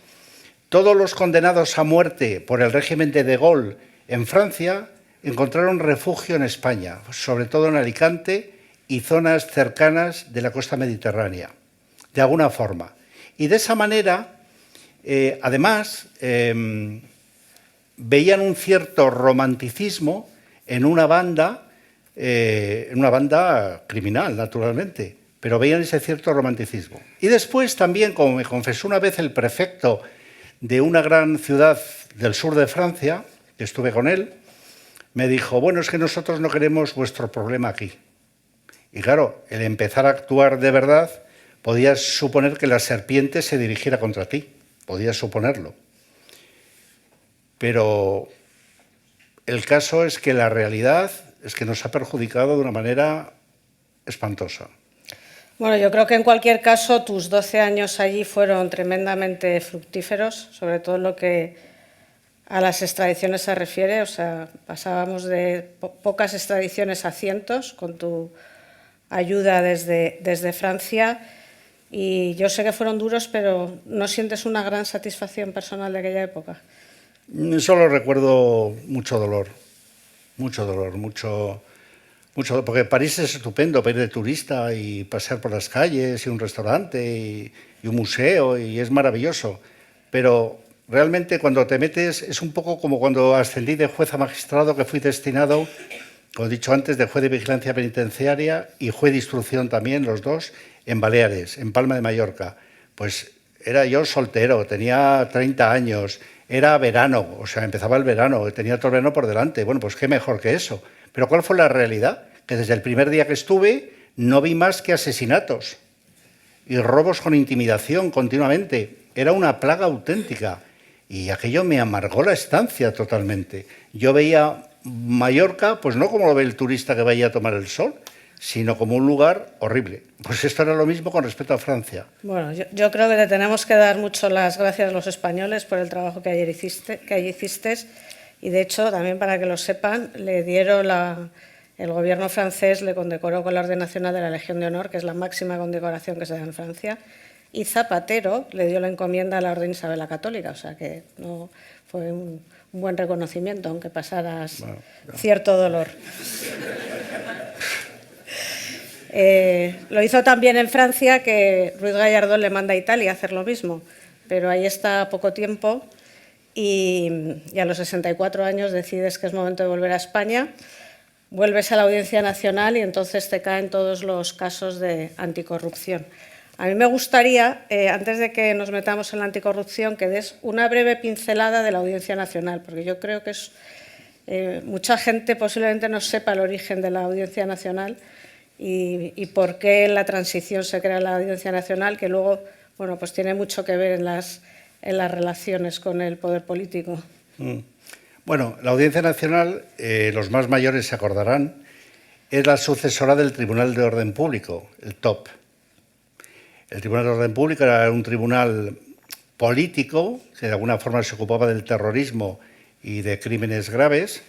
todos los condenados a muerte por el régimen de Gaulle en Francia encontraron refugio en España, sobre todo en Alicante y zonas cercanas de la costa mediterránea, de alguna forma. Y de esa manera, además, veían un cierto romanticismo en una banda criminal, naturalmente, pero veían ese cierto romanticismo. Y después también, como me confesó una vez el prefecto de una gran ciudad del sur de Francia, que estuve con él, me dijo, bueno, es que nosotros no queremos vuestro problema aquí. Y claro, el empezar a actuar de verdad, podías suponer que la serpiente se dirigiera contra ti, podías suponerlo. Pero el caso es que la realidad es que nos ha perjudicado de una manera espantosa.
Bueno, yo creo que en cualquier caso tus 12 años allí fueron tremendamente fructíferos, sobre todo en lo que a las extradiciones se refiere. O sea, pasábamos de pocas extradiciones a cientos con tu ayuda desde Francia. Y yo sé que fueron duros, pero ¿no sientes una gran satisfacción personal de aquella época?
Solo recuerdo mucho dolor, porque París es estupendo para ir de turista y pasear por las calles y un restaurante y un museo, y es maravilloso. Pero realmente cuando te metes es un poco como cuando ascendí de juez a magistrado, que fui destinado, como he dicho antes, de juez de vigilancia penitenciaria y juez de instrucción también, los dos, en Baleares, en Palma de Mallorca. Pues era yo soltero, tenía 30 años, era verano, o sea, empezaba el verano, tenía todo el verano por delante. Bueno, pues qué mejor que eso. Pero ¿cuál fue la realidad? Que desde el primer día que estuve no vi más que asesinatos y robos con intimidación continuamente. Era una plaga auténtica y aquello me amargó la estancia totalmente. Yo veía Mallorca, pues no como lo ve el turista que vaya a tomar el sol, sino como un lugar horrible. Pues esto era lo mismo con respecto a Francia.
Bueno, yo creo que te tenemos que dar mucho las gracias a los españoles por el trabajo que allí hiciste, y de hecho, también para que lo sepan, le dieron el gobierno francés le condecoró con la Orden Nacional de la Legión de Honor, que es la máxima condecoración que se da en Francia, y Zapatero le dio la encomienda a la Orden Isabel la Católica, o sea que no fue un buen reconocimiento, aunque pasaras cierto dolor. Lo hizo también en Francia, que Ruiz Gallardón le manda a Italia a hacer lo mismo, pero ahí está poco tiempo y a los 64 años decides que es momento de volver a España, vuelves a la Audiencia Nacional y entonces te caen todos los casos de anticorrupción. A mí me gustaría, antes de que nos metamos en la anticorrupción, que des una breve pincelada de la Audiencia Nacional, porque yo creo que mucha gente posiblemente no sepa el origen de la Audiencia Nacional y por qué en la transición se crea la Audiencia Nacional, que luego pues tiene mucho que ver en las relaciones con el poder político.
Bueno, la Audiencia Nacional, los más mayores se acordarán, es la sucesora del Tribunal de Orden Público, el TOP. El Tribunal de Orden Público era un tribunal político que de alguna forma se ocupaba del terrorismo y de crímenes graves.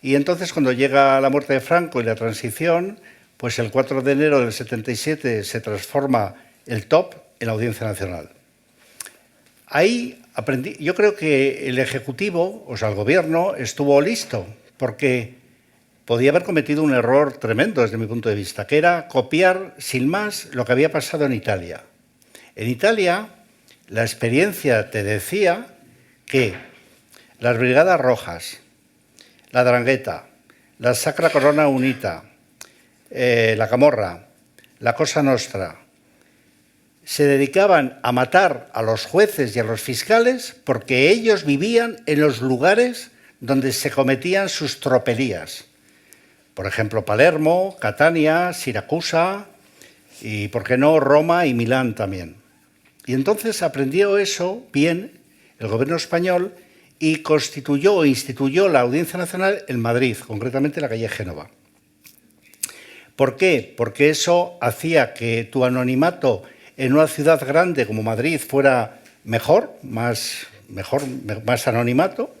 Y entonces, cuando llega la muerte de Franco y la transición, pues el 4 de enero del 77 se transforma el TOP en la Audiencia Nacional. Ahí aprendí, yo creo que el Ejecutivo, o sea, el Gobierno, estuvo listo, porque podía haber cometido un error tremendo desde mi punto de vista, que era copiar sin más lo que había pasado en Italia. En Italia, la experiencia te decía que las Brigadas Rojas, la 'Ndrangheta, la Sacra Corona Unita, la Camorra, la Cosa Nostra, se dedicaban a matar a los jueces y a los fiscales porque ellos vivían en los lugares donde se cometían sus tropelías. Por ejemplo, Palermo, Catania, Siracusa y, ¿por qué no?, Roma y Milán también. Y entonces aprendió eso bien el gobierno español y constituyó o instituyó la Audiencia Nacional en Madrid, concretamente en la calle Génova. ¿Por qué? Porque eso hacía que tu anonimato en una ciudad grande como Madrid fuera mejor, más anonimato,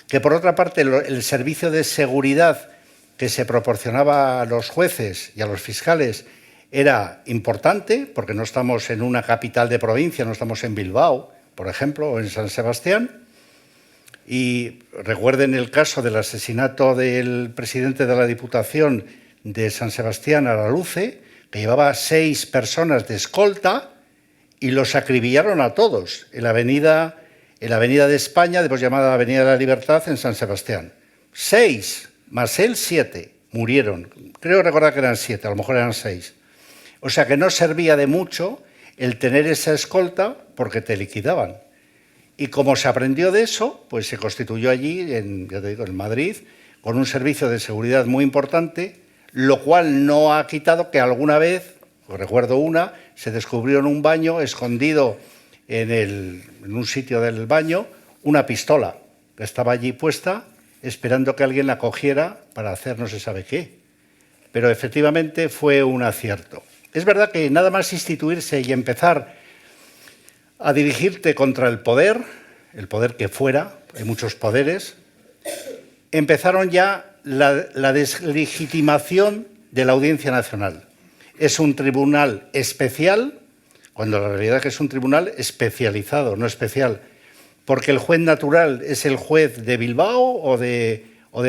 que por otra parte el servicio de seguridad que se proporcionaba a los jueces y a los fiscales era importante, porque no estamos en una capital de provincia, no estamos en Bilbao, por ejemplo, o en San Sebastián. Y recuerden el caso del asesinato del presidente de la Diputación de San Sebastián, Araluce, que llevaba 6 personas de escolta y los acribillaron a todos en la avenida de España, después llamada Avenida de la Libertad, en San Sebastián. 6, más él 7, murieron. Creo recordar que eran 7, a lo mejor eran 6. O sea que no servía de mucho el tener esa escolta porque te liquidaban. Y como se aprendió de eso, pues se constituyó allí, ya te digo, en Madrid, con un servicio de seguridad muy importante, lo cual no ha quitado que alguna vez, recuerdo una, se descubrió en un baño, escondido en un sitio del baño, una pistola que estaba allí puesta, esperando que alguien la cogiera para hacer no se sabe qué. Pero efectivamente fue un acierto. Es verdad que nada más instituirse y empezar a dirigirte contra el poder que fuera, hay muchos poderes, empezaron ya la deslegitimación de la Audiencia Nacional. Es un tribunal especial, cuando la realidad es que es un tribunal especializado, no especial, porque el juez natural es el juez de Bilbao o de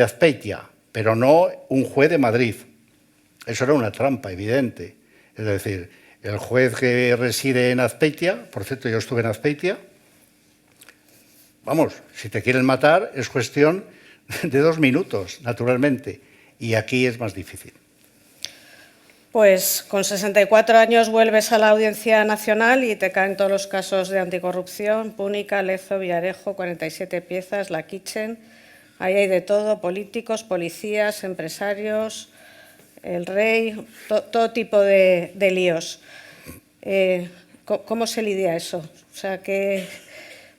Azpeitia, pero no un juez de Madrid. Eso era una trampa evidente. Es decir, el juez que reside en Azpeitia, por cierto, yo estuve en Azpeitia, vamos, si te quieren matar es cuestión de 2 minutos, naturalmente, y aquí es más difícil.
Pues con 64 años vuelves a la Audiencia Nacional y te caen todos los casos de anticorrupción, Púnica, Lezo, Villarejo, 47 piezas, La Kitchen, ahí hay de todo, políticos, policías, empresarios, el rey, todo tipo de líos. ¿Cómo se lidia eso? O sea,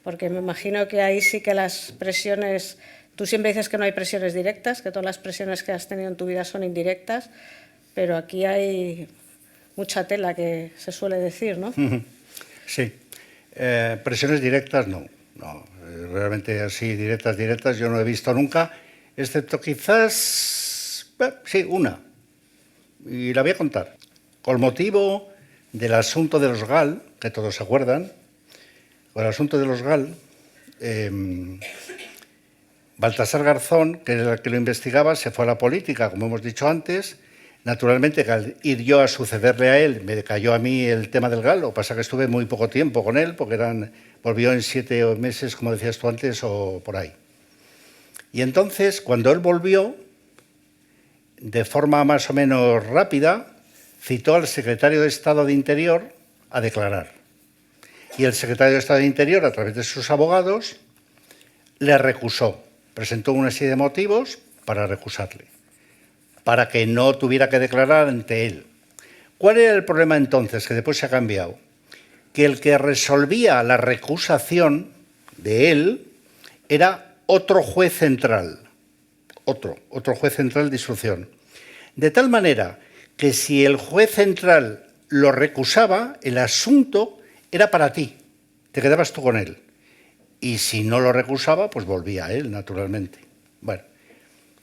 porque me imagino que ahí sí que las presiones... Tú siempre dices que no hay presiones directas, que todas las presiones que has tenido en tu vida son indirectas, pero aquí hay mucha tela, que se suele decir, ¿no?
Sí. Presiones directas no. Realmente así, directas, yo no he visto nunca, excepto quizás, sí, una. Y la voy a contar. Con motivo del asunto de los GAL, que todos se acuerdan, con el asunto de los GAL, Baltasar Garzón, que era el que lo investigaba, se fue a la política, como hemos dicho antes. Naturalmente, que al ir yo a sucederle a él, me cayó a mí el tema del GAL. Lo que pasa es que estuve muy poco tiempo con él, porque volvió en 7 meses, como decías tú antes, o por ahí. Y entonces, cuando él volvió, de forma más o menos rápida, citó al secretario de Estado de Interior a declarar. Y el secretario de Estado de Interior, a través de sus abogados, le recusó. Presentó una serie de motivos para recusarle, para que no tuviera que declarar ante él. ¿Cuál era el problema entonces, que después se ha cambiado? Que el que resolvía la recusación de él era otro juez central, otro juez central de instrucción. De tal manera que si el juez central lo recusaba, el asunto era para ti, te quedabas tú con él. Y si no lo recusaba, pues volvía a él, naturalmente. Bueno,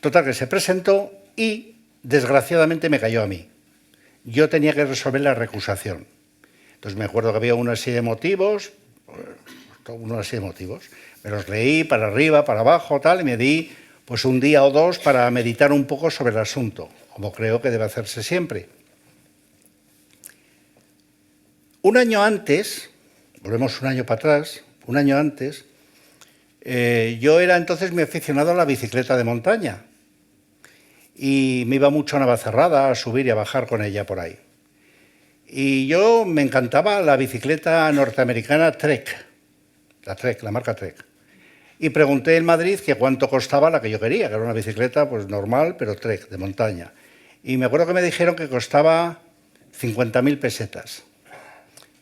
total que se presentó y, desgraciadamente, me cayó a mí. Yo tenía que resolver la recusación. Entonces me acuerdo que había una serie de motivos, me los leí para arriba, para abajo, tal, y me di pues un día o dos para meditar un poco sobre el asunto, como creo que debe hacerse siempre. Un año antes, volvemos un año para atrás, un año antes, yo era entonces muy aficionado a la bicicleta de montaña y me iba mucho a Navacerrada a subir y a bajar con ella por ahí. Y yo me encantaba la bicicleta norteamericana Trek, la marca Trek. Y pregunté en Madrid que cuánto costaba la que yo quería, que era una bicicleta pues normal, pero Trek, de montaña. Y me acuerdo que me dijeron que costaba 50.000 pesetas.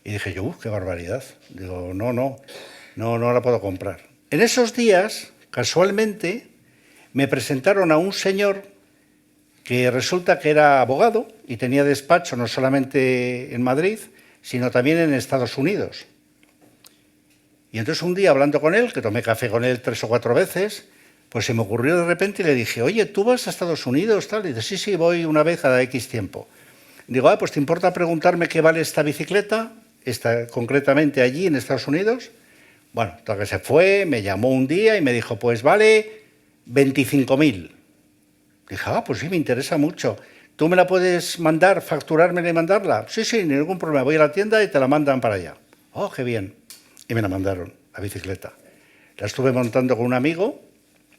Y dije yo, qué barbaridad. Digo, no la puedo comprar. En esos días, casualmente, me presentaron a un señor que resulta que era abogado y tenía despacho no solamente en Madrid, sino también en Estados Unidos. Y entonces un día, hablando con él, que tomé café con él 3 o 4 veces, pues se me ocurrió de repente y le dije, oye, ¿tú vas a Estados Unidos? Tal. Y dice, sí, voy una vez cada X tiempo. Digo, pues ¿te importa preguntarme qué vale esta bicicleta? Está concretamente allí en Estados Unidos. Bueno, hasta que se fue, me llamó un día y me dijo, pues vale 25.000. Dije, pues sí, me interesa mucho. ¿Tú me la puedes mandar, facturármela y mandarla? Sí, ningún problema. Voy a la tienda y te la mandan para allá. Oh, qué bien. Y me la mandaron, la bicicleta. La estuve montando con un amigo,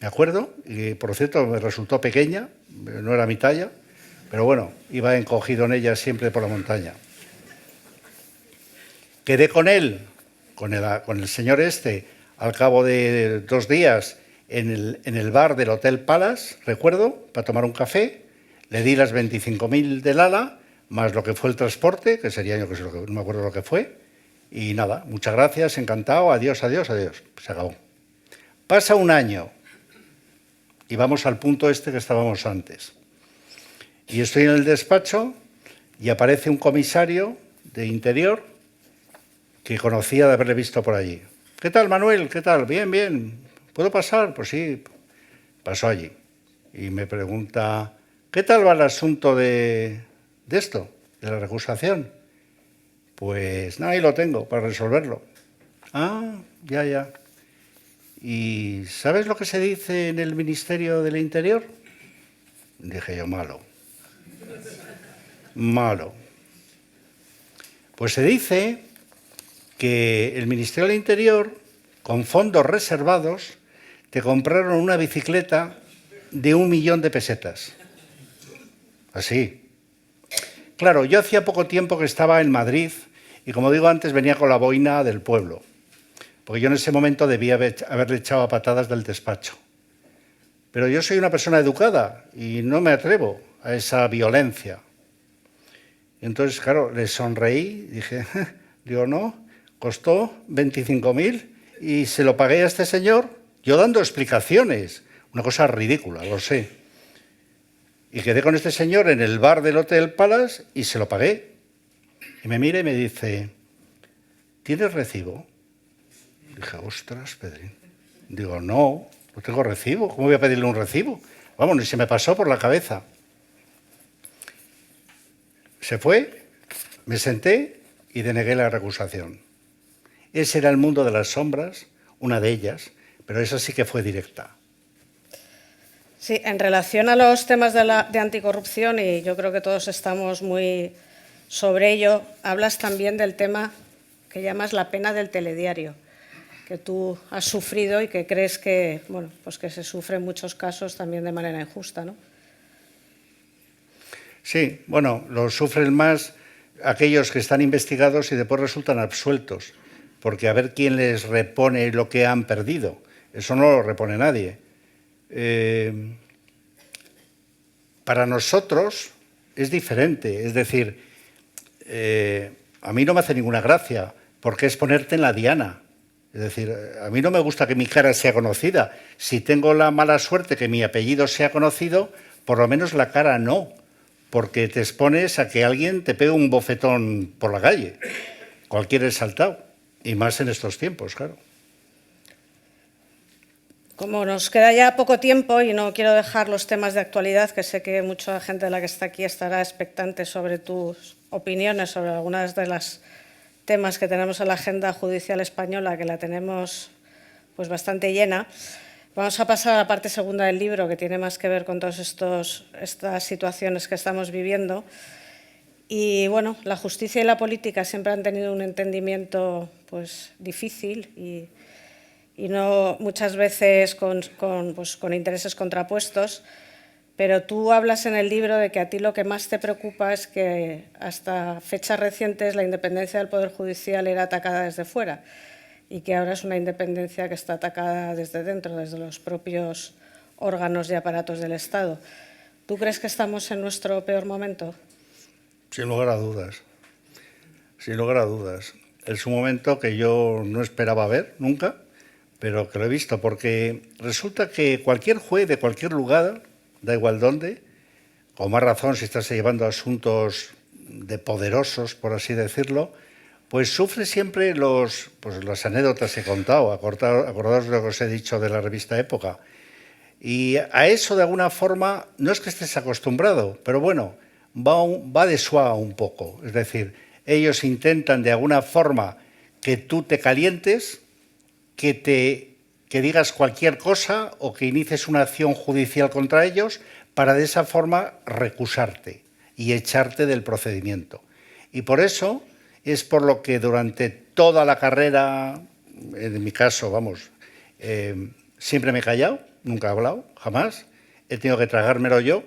me acuerdo, y por cierto me resultó pequeña, no era mi talla, pero bueno, iba encogido en ella siempre por la montaña. Quedé con él, con el señor este, al cabo de 2 días en el bar del Hotel Palace, recuerdo, para tomar un café. Le di las 25.000 del ala, más lo que fue el transporte, que sería, yo que sé, no me acuerdo lo que fue. Y nada, muchas gracias, encantado, adiós. Se acabó. Pasa un año y vamos al punto este que estábamos antes. Y estoy en el despacho y aparece un comisario de Interior que conocía de haberle visto por allí. ¿Qué tal, Manuel? ¿Qué tal? Bien. ¿Puedo pasar? Pues sí, pasó allí. Y me pregunta, ¿qué tal va el asunto de esto, de la recusación? Pues nada, ahí lo tengo para resolverlo. Ya. ¿Y sabes lo que se dice en el Ministerio del Interior? Dije yo, malo. Pues se dice que el Ministerio del Interior, con fondos reservados, te compraron una bicicleta de 1 millón de pesetas. Así. Claro, yo hacía poco tiempo que estaba en Madrid y, como digo antes, venía con la boina del pueblo, porque yo en ese momento debía haberle echado a patadas del despacho. Pero yo soy una persona educada y no me atrevo a esa violencia. Y entonces, claro, le sonreí, digo, no, costó 25.000 y se lo pagué a este señor, yo dando explicaciones, una cosa ridícula, lo sé. Y quedé con este señor en el bar del Hotel Palace y se lo pagué. Y me mira y me dice, ¿tienes recibo? Dije, ostras, Pedrín. Digo, no tengo recibo. ¿Cómo voy a pedirle un recibo? Vamos, ni se me pasó por la cabeza. Se fue, me senté y denegué la recusación. Ese era el mundo de las sombras, una de ellas, pero esa sí que fue directa.
Sí, en relación a los temas de anticorrupción, y yo creo que todos estamos muy sobre ello, hablas también del tema que llamas la pena del telediario, que tú has sufrido y que crees que, bueno, pues que se sufre en muchos casos también de manera injusta, ¿no?
Sí, bueno, lo sufren más aquellos que están investigados y después resultan absueltos, porque a ver quién les repone lo que han perdido. Eso no lo repone nadie. Para nosotros es diferente, es decir, a mí no me hace ninguna gracia, porque es ponerte en la diana. Es decir, a mí no me gusta que mi cara sea conocida. Si tengo la mala suerte que mi apellido sea conocido, por lo menos la cara no, porque te expones a que alguien te pegue un bofetón por la calle, cualquier exaltado, y más en estos tiempos, claro.
Como nos queda ya poco tiempo y no quiero dejar los temas de actualidad, que sé que mucha gente de la que está aquí estará expectante sobre tus opiniones sobre algunas de los temas que tenemos en la agenda judicial española, que la tenemos pues bastante llena, vamos a pasar a la parte segunda del libro, que tiene más que ver con todas estas situaciones que estamos viviendo. Y bueno, la justicia y la política siempre han tenido un entendimiento pues difícil y no muchas veces con intereses contrapuestos, pero tú hablas en el libro de que a ti lo que más te preocupa es que hasta fechas recientes la independencia del Poder Judicial era atacada desde fuera y que ahora es una independencia que está atacada desde dentro, desde los propios órganos y aparatos del Estado. ¿Tú crees que estamos en nuestro peor momento?
Sin lugar a dudas, sin lugar a dudas. Es un momento que yo no esperaba ver nunca, pero que lo he visto, porque resulta que cualquier juez de cualquier lugar, da igual dónde, con más razón si estás llevando asuntos de poderosos, por así decirlo, pues sufre siempre las anécdotas que he contado, acordaos de lo que os he dicho de la revista Época. Y a eso, de alguna forma, no es que estés acostumbrado, pero bueno, va de suave un poco. Es decir, ellos intentan de alguna forma que tú te calientes, que digas cualquier cosa o que inicies una acción judicial contra ellos para de esa forma recusarte y echarte del procedimiento. Y por eso es por lo que durante toda la carrera, en mi caso, vamos, siempre me he callado, nunca he hablado, jamás. He tenido que tragármelo yo,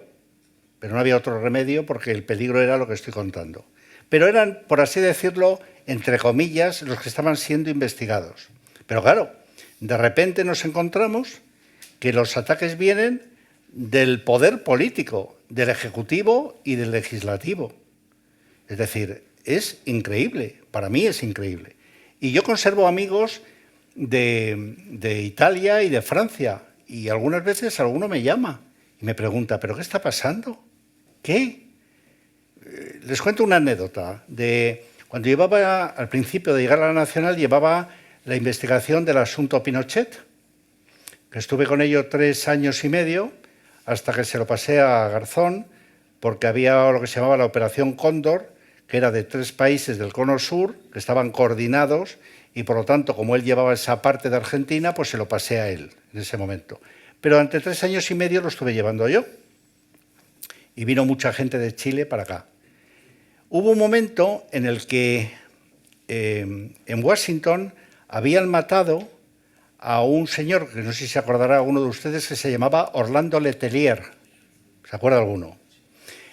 pero no había otro remedio porque el peligro era lo que estoy contando. Pero eran, por así decirlo, entre comillas, los que estaban siendo investigados. Pero claro, de repente nos encontramos que los ataques vienen del poder político, del Ejecutivo y del Legislativo. Es decir, es increíble, para mí es increíble. Y yo conservo amigos de Italia y de Francia, y algunas veces alguno me llama y me pregunta, ¿pero qué está pasando? ¿Qué? Les cuento una anécdota de cuando llevaba, al principio de llegar a la Nacional, llevaba la investigación del asunto Pinochet, que estuve con ello 3 años y medio, hasta que se lo pasé a Garzón, porque había lo que se llamaba la Operación Cóndor, que era de 3 países del Cono Sur, que estaban coordinados, y por lo tanto, como él llevaba esa parte de Argentina, pues se lo pasé a él en ese momento. Pero durante 3 años y medio lo estuve llevando yo, y vino mucha gente de Chile para acá. Hubo un momento en el que en Washington habían matado a un señor, que no sé si se acordará alguno de ustedes, que se llamaba Orlando Letelier. ¿Se acuerda alguno?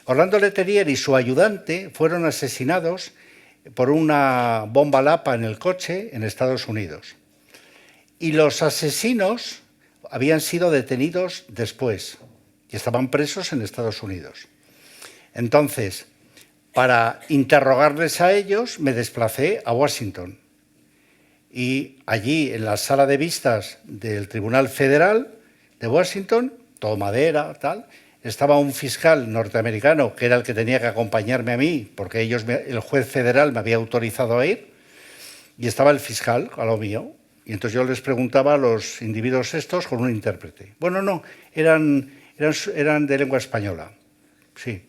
Orlando Letelier y su ayudante fueron asesinados por una bomba lapa en el coche en Estados Unidos. Y los asesinos habían sido detenidos después y estaban presos en Estados Unidos. Entonces, para interrogarles a ellos, me desplacé a Washington. Y allí, en la sala de vistas del Tribunal Federal de Washington, todo madera, tal, estaba un fiscal norteamericano, que era el que tenía que acompañarme a mí, porque el juez federal me había autorizado a ir, y estaba el fiscal a lo mío. Y entonces yo les preguntaba a los individuos estos con un intérprete. Bueno, no, eran de lengua española, sí.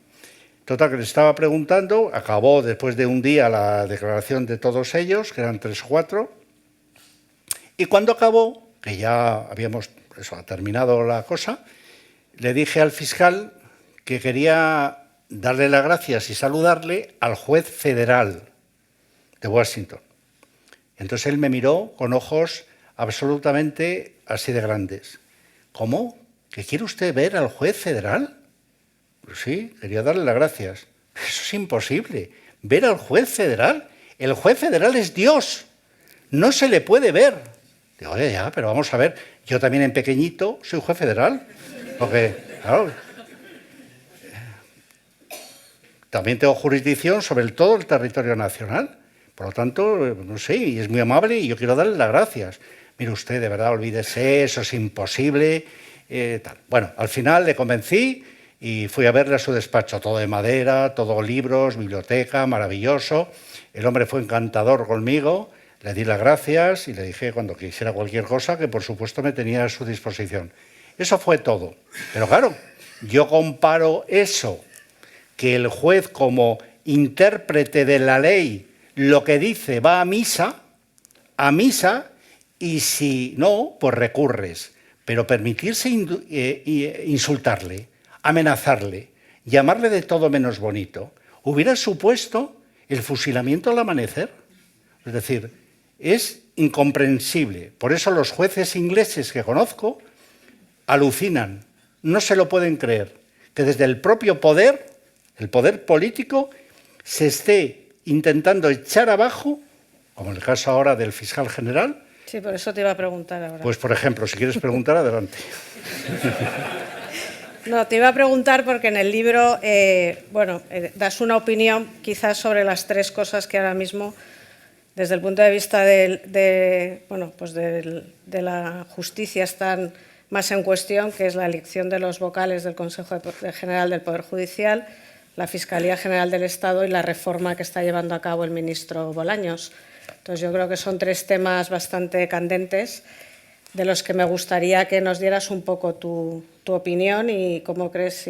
Total, que les estaba preguntando, acabó después de un día la declaración de todos ellos, que eran 3 o 4, y cuando acabó, que ya habíamos terminado la cosa, le dije al fiscal que quería darle las gracias y saludarle al juez federal de Washington. Entonces él me miró con ojos absolutamente así de grandes. ¿Cómo? ¿Que quiere usted ver al juez federal? Pues sí, quería darle las gracias. Eso es imposible. ¿Ver al juez federal? El juez federal es Dios. No se le puede ver. Digo, oye, ya, pero vamos a ver. Yo también en pequeñito soy juez federal. Porque, claro, también tengo jurisdicción sobre todo el territorio nacional. Por lo tanto, no sé, y es muy amable y yo quiero darle las gracias. Mire usted, de verdad, olvídese, eso es imposible. Tal. Bueno, al final le convencí y fui a verle a su despacho, todo de madera, todo libros, biblioteca, maravilloso. El hombre fue encantador conmigo, le di las gracias y le dije cuando quisiera cualquier cosa que por supuesto me tenía a su disposición. Eso fue todo. Pero claro, yo comparo eso, que el juez como intérprete de la ley lo que dice va a misa y si no, pues recurres. Pero permitirse insultarle, amenazarle, llamarle de todo menos bonito, hubiera supuesto el fusilamiento al amanecer. Es decir, es incomprensible. Por eso los jueces ingleses que conozco alucinan, no se lo pueden creer, que desde el propio poder, el poder político, se esté intentando echar abajo, como en el caso ahora del fiscal general.
Sí, por eso te iba a preguntar ahora.
Pues, por ejemplo, si quieres preguntar, adelante.
No, te iba a preguntar porque en el libro, das una opinión quizás sobre las tres cosas que ahora mismo, desde el punto de vista de la justicia, están más en cuestión, que es la elección de los vocales del Consejo General del Poder Judicial, la Fiscalía General del Estado y la reforma que está llevando a cabo el ministro Bolaños. Entonces, yo creo que son tres temas bastante candentes de los que me gustaría que nos dieras un poco tu opinión y cómo crees,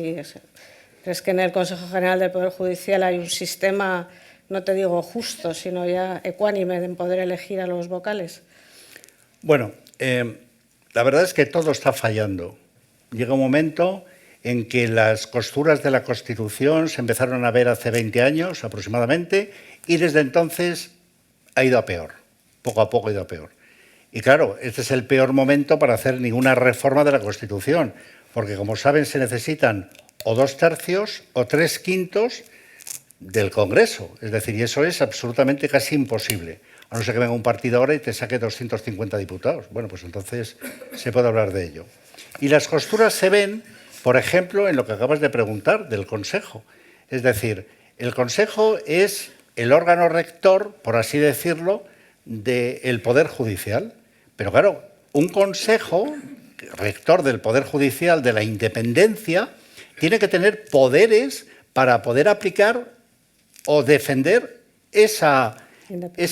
crees que en el Consejo General del Poder Judicial hay un sistema, no te digo justo, sino ya ecuánime en poder elegir a los vocales.
Bueno, la verdad es que todo está fallando. Llega un momento en que las costuras de la Constitución se empezaron a ver hace 20 años aproximadamente y desde entonces ha ido a peor. Poco a poco ha ido a peor. Y claro, este es el peor momento para hacer ninguna reforma de la Constitución, porque como saben se necesitan o 2/3 o 3/5 del Congreso. Es decir, y eso es absolutamente casi imposible. A no ser que venga un partido ahora y te saque 250 diputados. Bueno, pues entonces se puede hablar de ello. Y las costuras se ven, por ejemplo, en lo que acabas de preguntar del Consejo. Es decir, el Consejo es el órgano rector, por así decirlo, del Poder Judicial. Pero claro, un Consejo rector del Poder Judicial, de la independencia, tiene que tener poderes para poder aplicar o defender esa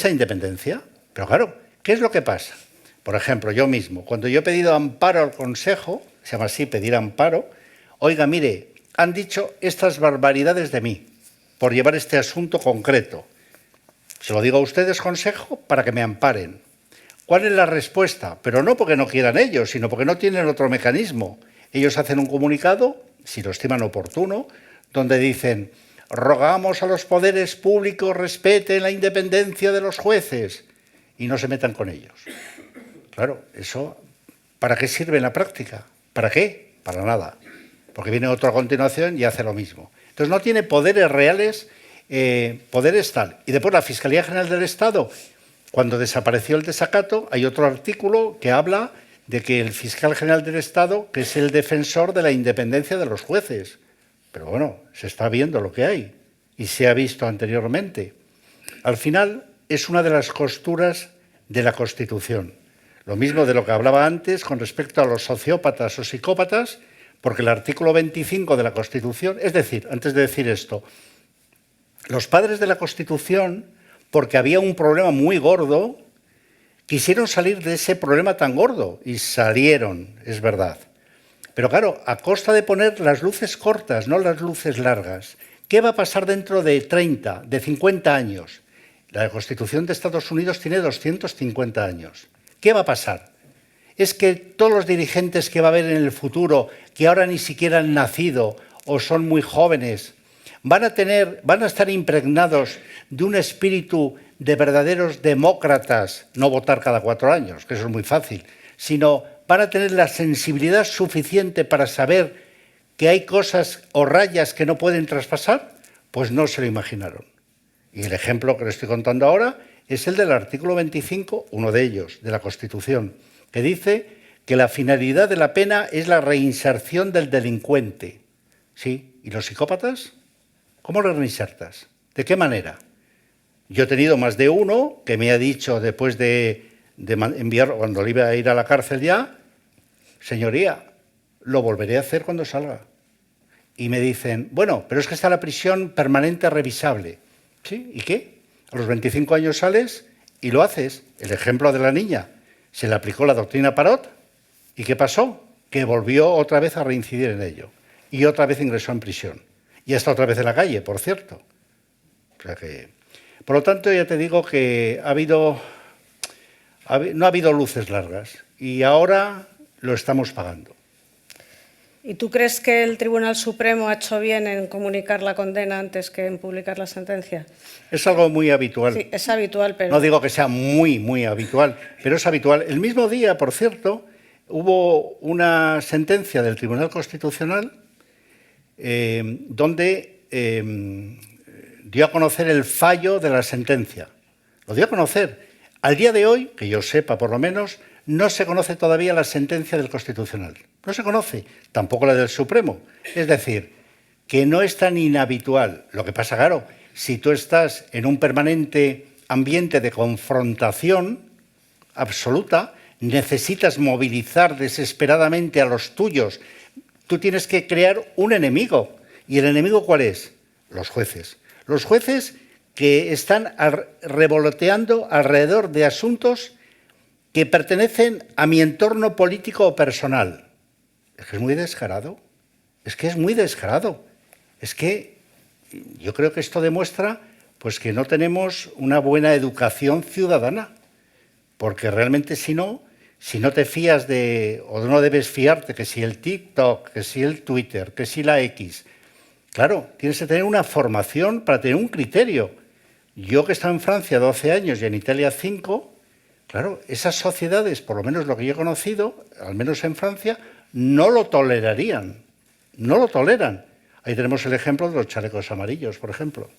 independencia. Pero claro, ¿qué es lo que pasa? Por ejemplo, yo mismo, cuando yo he pedido amparo al Consejo, se llama así, pedir amparo, oiga, mire, han dicho estas barbaridades de mí por llevar este asunto concreto. Se lo digo a ustedes, Consejo, para que me amparen. ¿Cuál es la respuesta? Pero no porque no quieran ellos, sino porque no tienen otro mecanismo. Ellos hacen un comunicado, si lo estiman oportuno, donde dicen: rogamos a los poderes públicos respeten la independencia de los jueces y no se metan con ellos. Claro, eso, ¿para qué sirve en la práctica? ¿Para qué? Para nada. Porque viene otro a continuación y hace lo mismo. Entonces no tiene poderes reales, poderes tal. Y después la Fiscalía General del Estado, cuando desapareció el desacato, hay otro artículo que habla de que el fiscal general del Estado, que es el defensor de la independencia de los jueces. Pero bueno, se está viendo lo que hay y se ha visto anteriormente. Al final es una de las costuras de la Constitución. Lo mismo de lo que hablaba antes con respecto a los sociópatas o psicópatas, porque el artículo 25 de la Constitución, es decir, antes de decir esto, los padres de la Constitución, porque había un problema muy gordo, quisieron salir de ese problema tan gordo y salieron, es verdad. Pero claro, a costa de poner las luces cortas, no las luces largas. ¿Qué va a pasar dentro de 30, de 50 años? La Constitución de Estados Unidos tiene 250 años. ¿Qué va a pasar? es que todos los dirigentes que va a haber en el futuro, que ahora ni siquiera han nacido o son muy jóvenes, van a estar impregnados de un espíritu de verdaderos demócratas, no votar cada 4 años, que eso es muy fácil, sino van a tener la sensibilidad suficiente para saber que hay cosas o rayas que no pueden traspasar, pues no se lo imaginaron. Y el ejemplo que le estoy contando ahora es el del artículo 25, uno de ellos, de la Constitución, que dice que la finalidad de la pena es la reinserción del delincuente. ¿Sí? ¿Y los psicópatas? ¿Cómo los reinsertas? ¿De qué manera? Yo he tenido más de uno que me ha dicho después de enviar, cuando le iba a ir a la cárcel ya, señoría, lo volveré a hacer cuando salga. Y me dicen, bueno, pero es que está la prisión permanente revisable. ¿Sí? ¿Y qué? A los 25 años sales y lo haces. El ejemplo de la niña. Se le aplicó la doctrina Parot. ¿Y qué pasó? Que volvió otra vez a reincidir en ello. Y otra vez ingresó en prisión. Y está otra vez en la calle, por cierto. O sea que, por lo tanto, ya te digo que no ha habido luces largas. Y ahora lo estamos pagando.
¿Y tú crees que el Tribunal Supremo ha hecho bien en comunicar la condena antes que en publicar la sentencia?
Es algo muy habitual.
Sí, es habitual, pero...
No digo que sea muy, muy habitual, pero es habitual. El mismo día, por cierto, hubo una sentencia del Tribunal Constitucional donde dio a conocer el fallo de la sentencia. Lo dio a conocer. Al día de hoy, que yo sepa por lo menos, no se conoce todavía la sentencia del Constitucional. No se conoce, tampoco la del Supremo. Es decir, que no es tan inhabitual. Lo que pasa, claro, si tú estás en un permanente ambiente de confrontación absoluta, necesitas movilizar desesperadamente a los tuyos. Tú tienes que crear un enemigo. ¿Y el enemigo cuál es? Los jueces. Los jueces que están revoloteando alrededor de asuntos que pertenecen a mi entorno político o personal. Es que es muy descarado. Es que es muy descarado. Es que yo creo que esto demuestra pues, que no tenemos una buena educación ciudadana. Porque realmente si no te fías o no debes fiarte, que si el TikTok, que si el Twitter, que si la X. Claro, tienes que tener una formación para tener un criterio. Yo que he estado en Francia 12 años y en Italia 5, claro, esas sociedades, por lo menos lo que yo he conocido, al menos en Francia, no lo tolerarían. No lo toleran. Ahí tenemos el ejemplo de los chalecos amarillos, por ejemplo.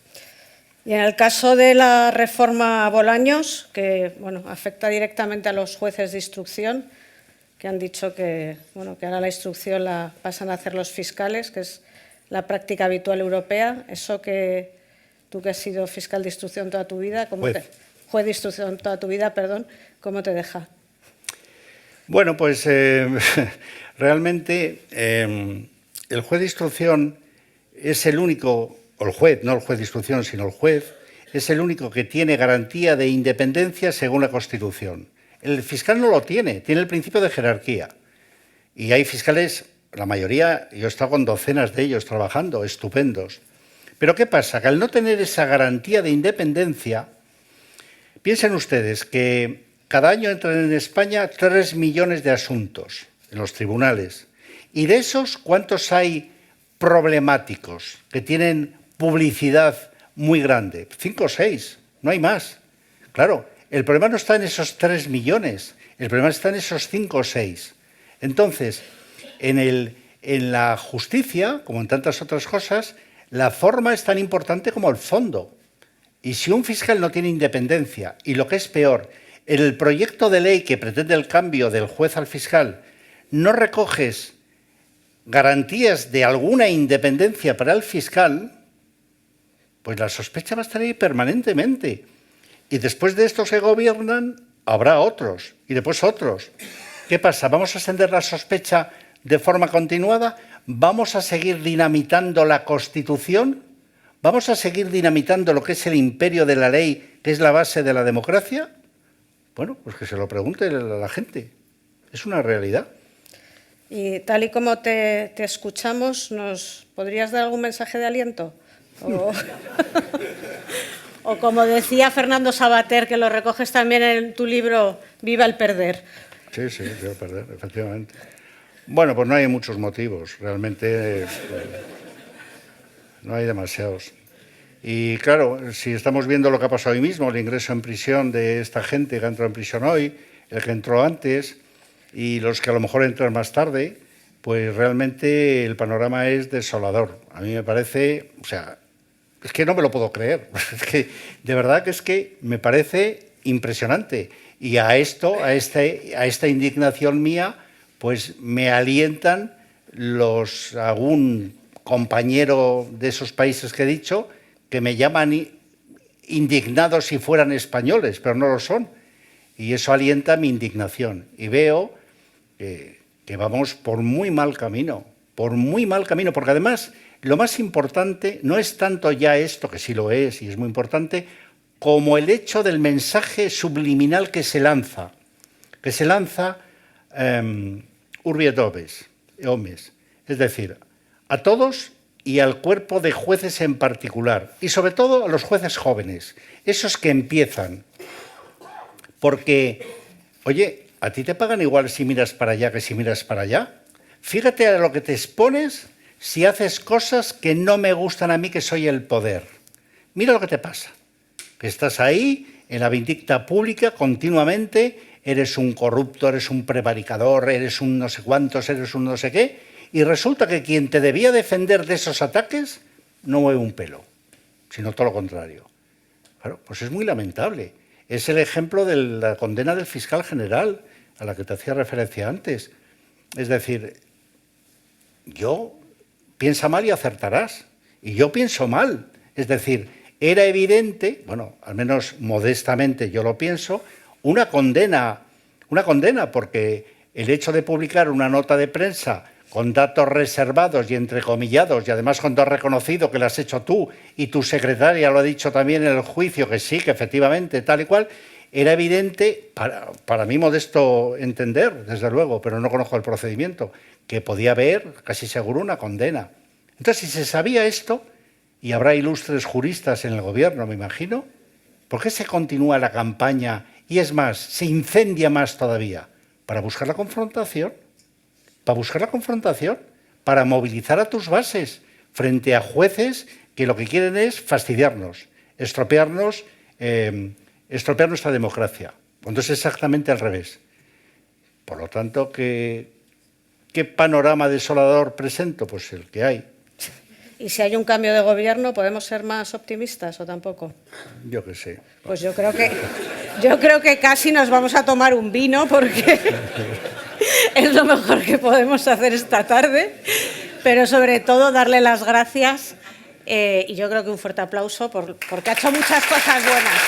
Y en el caso de la reforma Bolaños, que bueno, afecta directamente a los jueces de instrucción, que han dicho que ahora la instrucción la pasan a hacer los fiscales, que es la práctica habitual europea, eso que tú que has sido fiscal de instrucción toda tu vida, juez de instrucción toda tu vida, perdón, ¿cómo te deja?
Bueno, pues realmente el juez de instrucción es el único, o el juez, no el juez de instrucción, sino el juez, es el único que tiene garantía de independencia según la Constitución. El fiscal no lo tiene, tiene el principio de jerarquía. Y hay fiscales, la mayoría, yo he estado con docenas de ellos trabajando, estupendos. Pero ¿qué pasa? Que al no tener esa garantía de independencia, piensen ustedes que cada año entran en España 3 millones de asuntos en los tribunales. Y de esos, ¿cuántos hay problemáticos que tienen publicidad muy grande? 5 o 6, no hay más. Claro, el problema no está en esos 3 millones, el problema está en esos 5 o 6. Entonces, en la justicia, como en tantas otras cosas, la forma es tan importante como el fondo. Y si un fiscal no tiene independencia, y lo que es peor, en el proyecto de ley que pretende el cambio del juez al fiscal, no recoges garantías de alguna independencia para el fiscal, pues la sospecha va a estar ahí permanentemente. Y después de estos que gobiernan, habrá otros, y después otros. ¿Qué pasa? ¿Vamos a extender la sospecha de forma continuada? ¿Vamos a seguir dinamitando la Constitución? ¿Vamos a seguir dinamitando lo que es el imperio de la ley, que es la base de la democracia? Bueno, pues que se lo pregunte a la gente. Es una realidad.
Y tal y como te escuchamos, ¿nos podrías dar algún mensaje de aliento? O como decía Fernando Savater, que lo recoges también en tu libro, Viva el perder.
Sí, sí, se va a perder, efectivamente. Bueno, pues no hay muchos motivos, realmente no hay demasiados. Y claro, si estamos viendo lo que ha pasado hoy mismo, el ingreso en prisión de esta gente que ha entrado en prisión hoy, el que entró antes y los que a lo mejor entran más tarde, pues realmente el panorama es desolador. A mí me parece, o sea, es que no me lo puedo creer. Es que de verdad que es que me parece impresionante. Y a esto, a esta indignación mía, pues me alientan algún compañero de esos países que he dicho, que me llaman indignados si fueran españoles, pero no lo son. Y eso alienta mi indignación. Y veo que vamos por muy mal camino, porque además lo más importante no es tanto ya esto, que sí lo es y es muy importante, como el hecho del mensaje subliminal que se lanza urbi et omes, es decir, a todos y al cuerpo de jueces en particular, y sobre todo a los jueces jóvenes, esos que empiezan. Porque, oye, ¿a ti te pagan igual si miras para allá que si miras para allá? Fíjate a lo que te expones si haces cosas que no me gustan a mí, que soy el poder. Mira lo que te pasa, que estás ahí en la vindicta pública continuamente, eres un corrupto, eres un prevaricador, eres un no sé cuántos, eres un no sé qué, y resulta que quien te debía defender de esos ataques no mueve un pelo, sino todo lo contrario. Claro, pues es muy lamentable. Es el ejemplo de la condena del fiscal general, a la que te hacía referencia antes. Es decir, piensa mal y acertarás. Y yo pienso mal. Es decir, era evidente, bueno, al menos modestamente yo lo pienso, una condena, porque el hecho de publicar una nota de prensa con datos reservados y entrecomillados, y además cuando has reconocido que lo has hecho tú y tu secretaria lo ha dicho también en el juicio, que sí, que efectivamente, tal y cual, era evidente, para mí modesto entender, desde luego, pero no conozco el procedimiento, que podía haber, casi seguro, una condena. Entonces, si se sabía esto, y habrá ilustres juristas en el gobierno, me imagino, ¿por qué se continúa la campaña y, es más, se incendia más todavía? Para buscar la confrontación. Para movilizar a tus bases frente a jueces que lo que quieren es fastidiarnos, estropear nuestra democracia. Cuando es exactamente al revés. Por lo tanto, ¿qué panorama desolador presento? Pues el que hay.
¿Y si hay un cambio de gobierno, podemos ser más optimistas o tampoco?
Yo qué sé.
Pues yo creo que casi nos vamos a tomar un vino, porque es lo mejor que podemos hacer esta tarde, pero sobre todo darle las gracias y yo creo que un fuerte aplauso porque ha hecho muchas cosas buenas.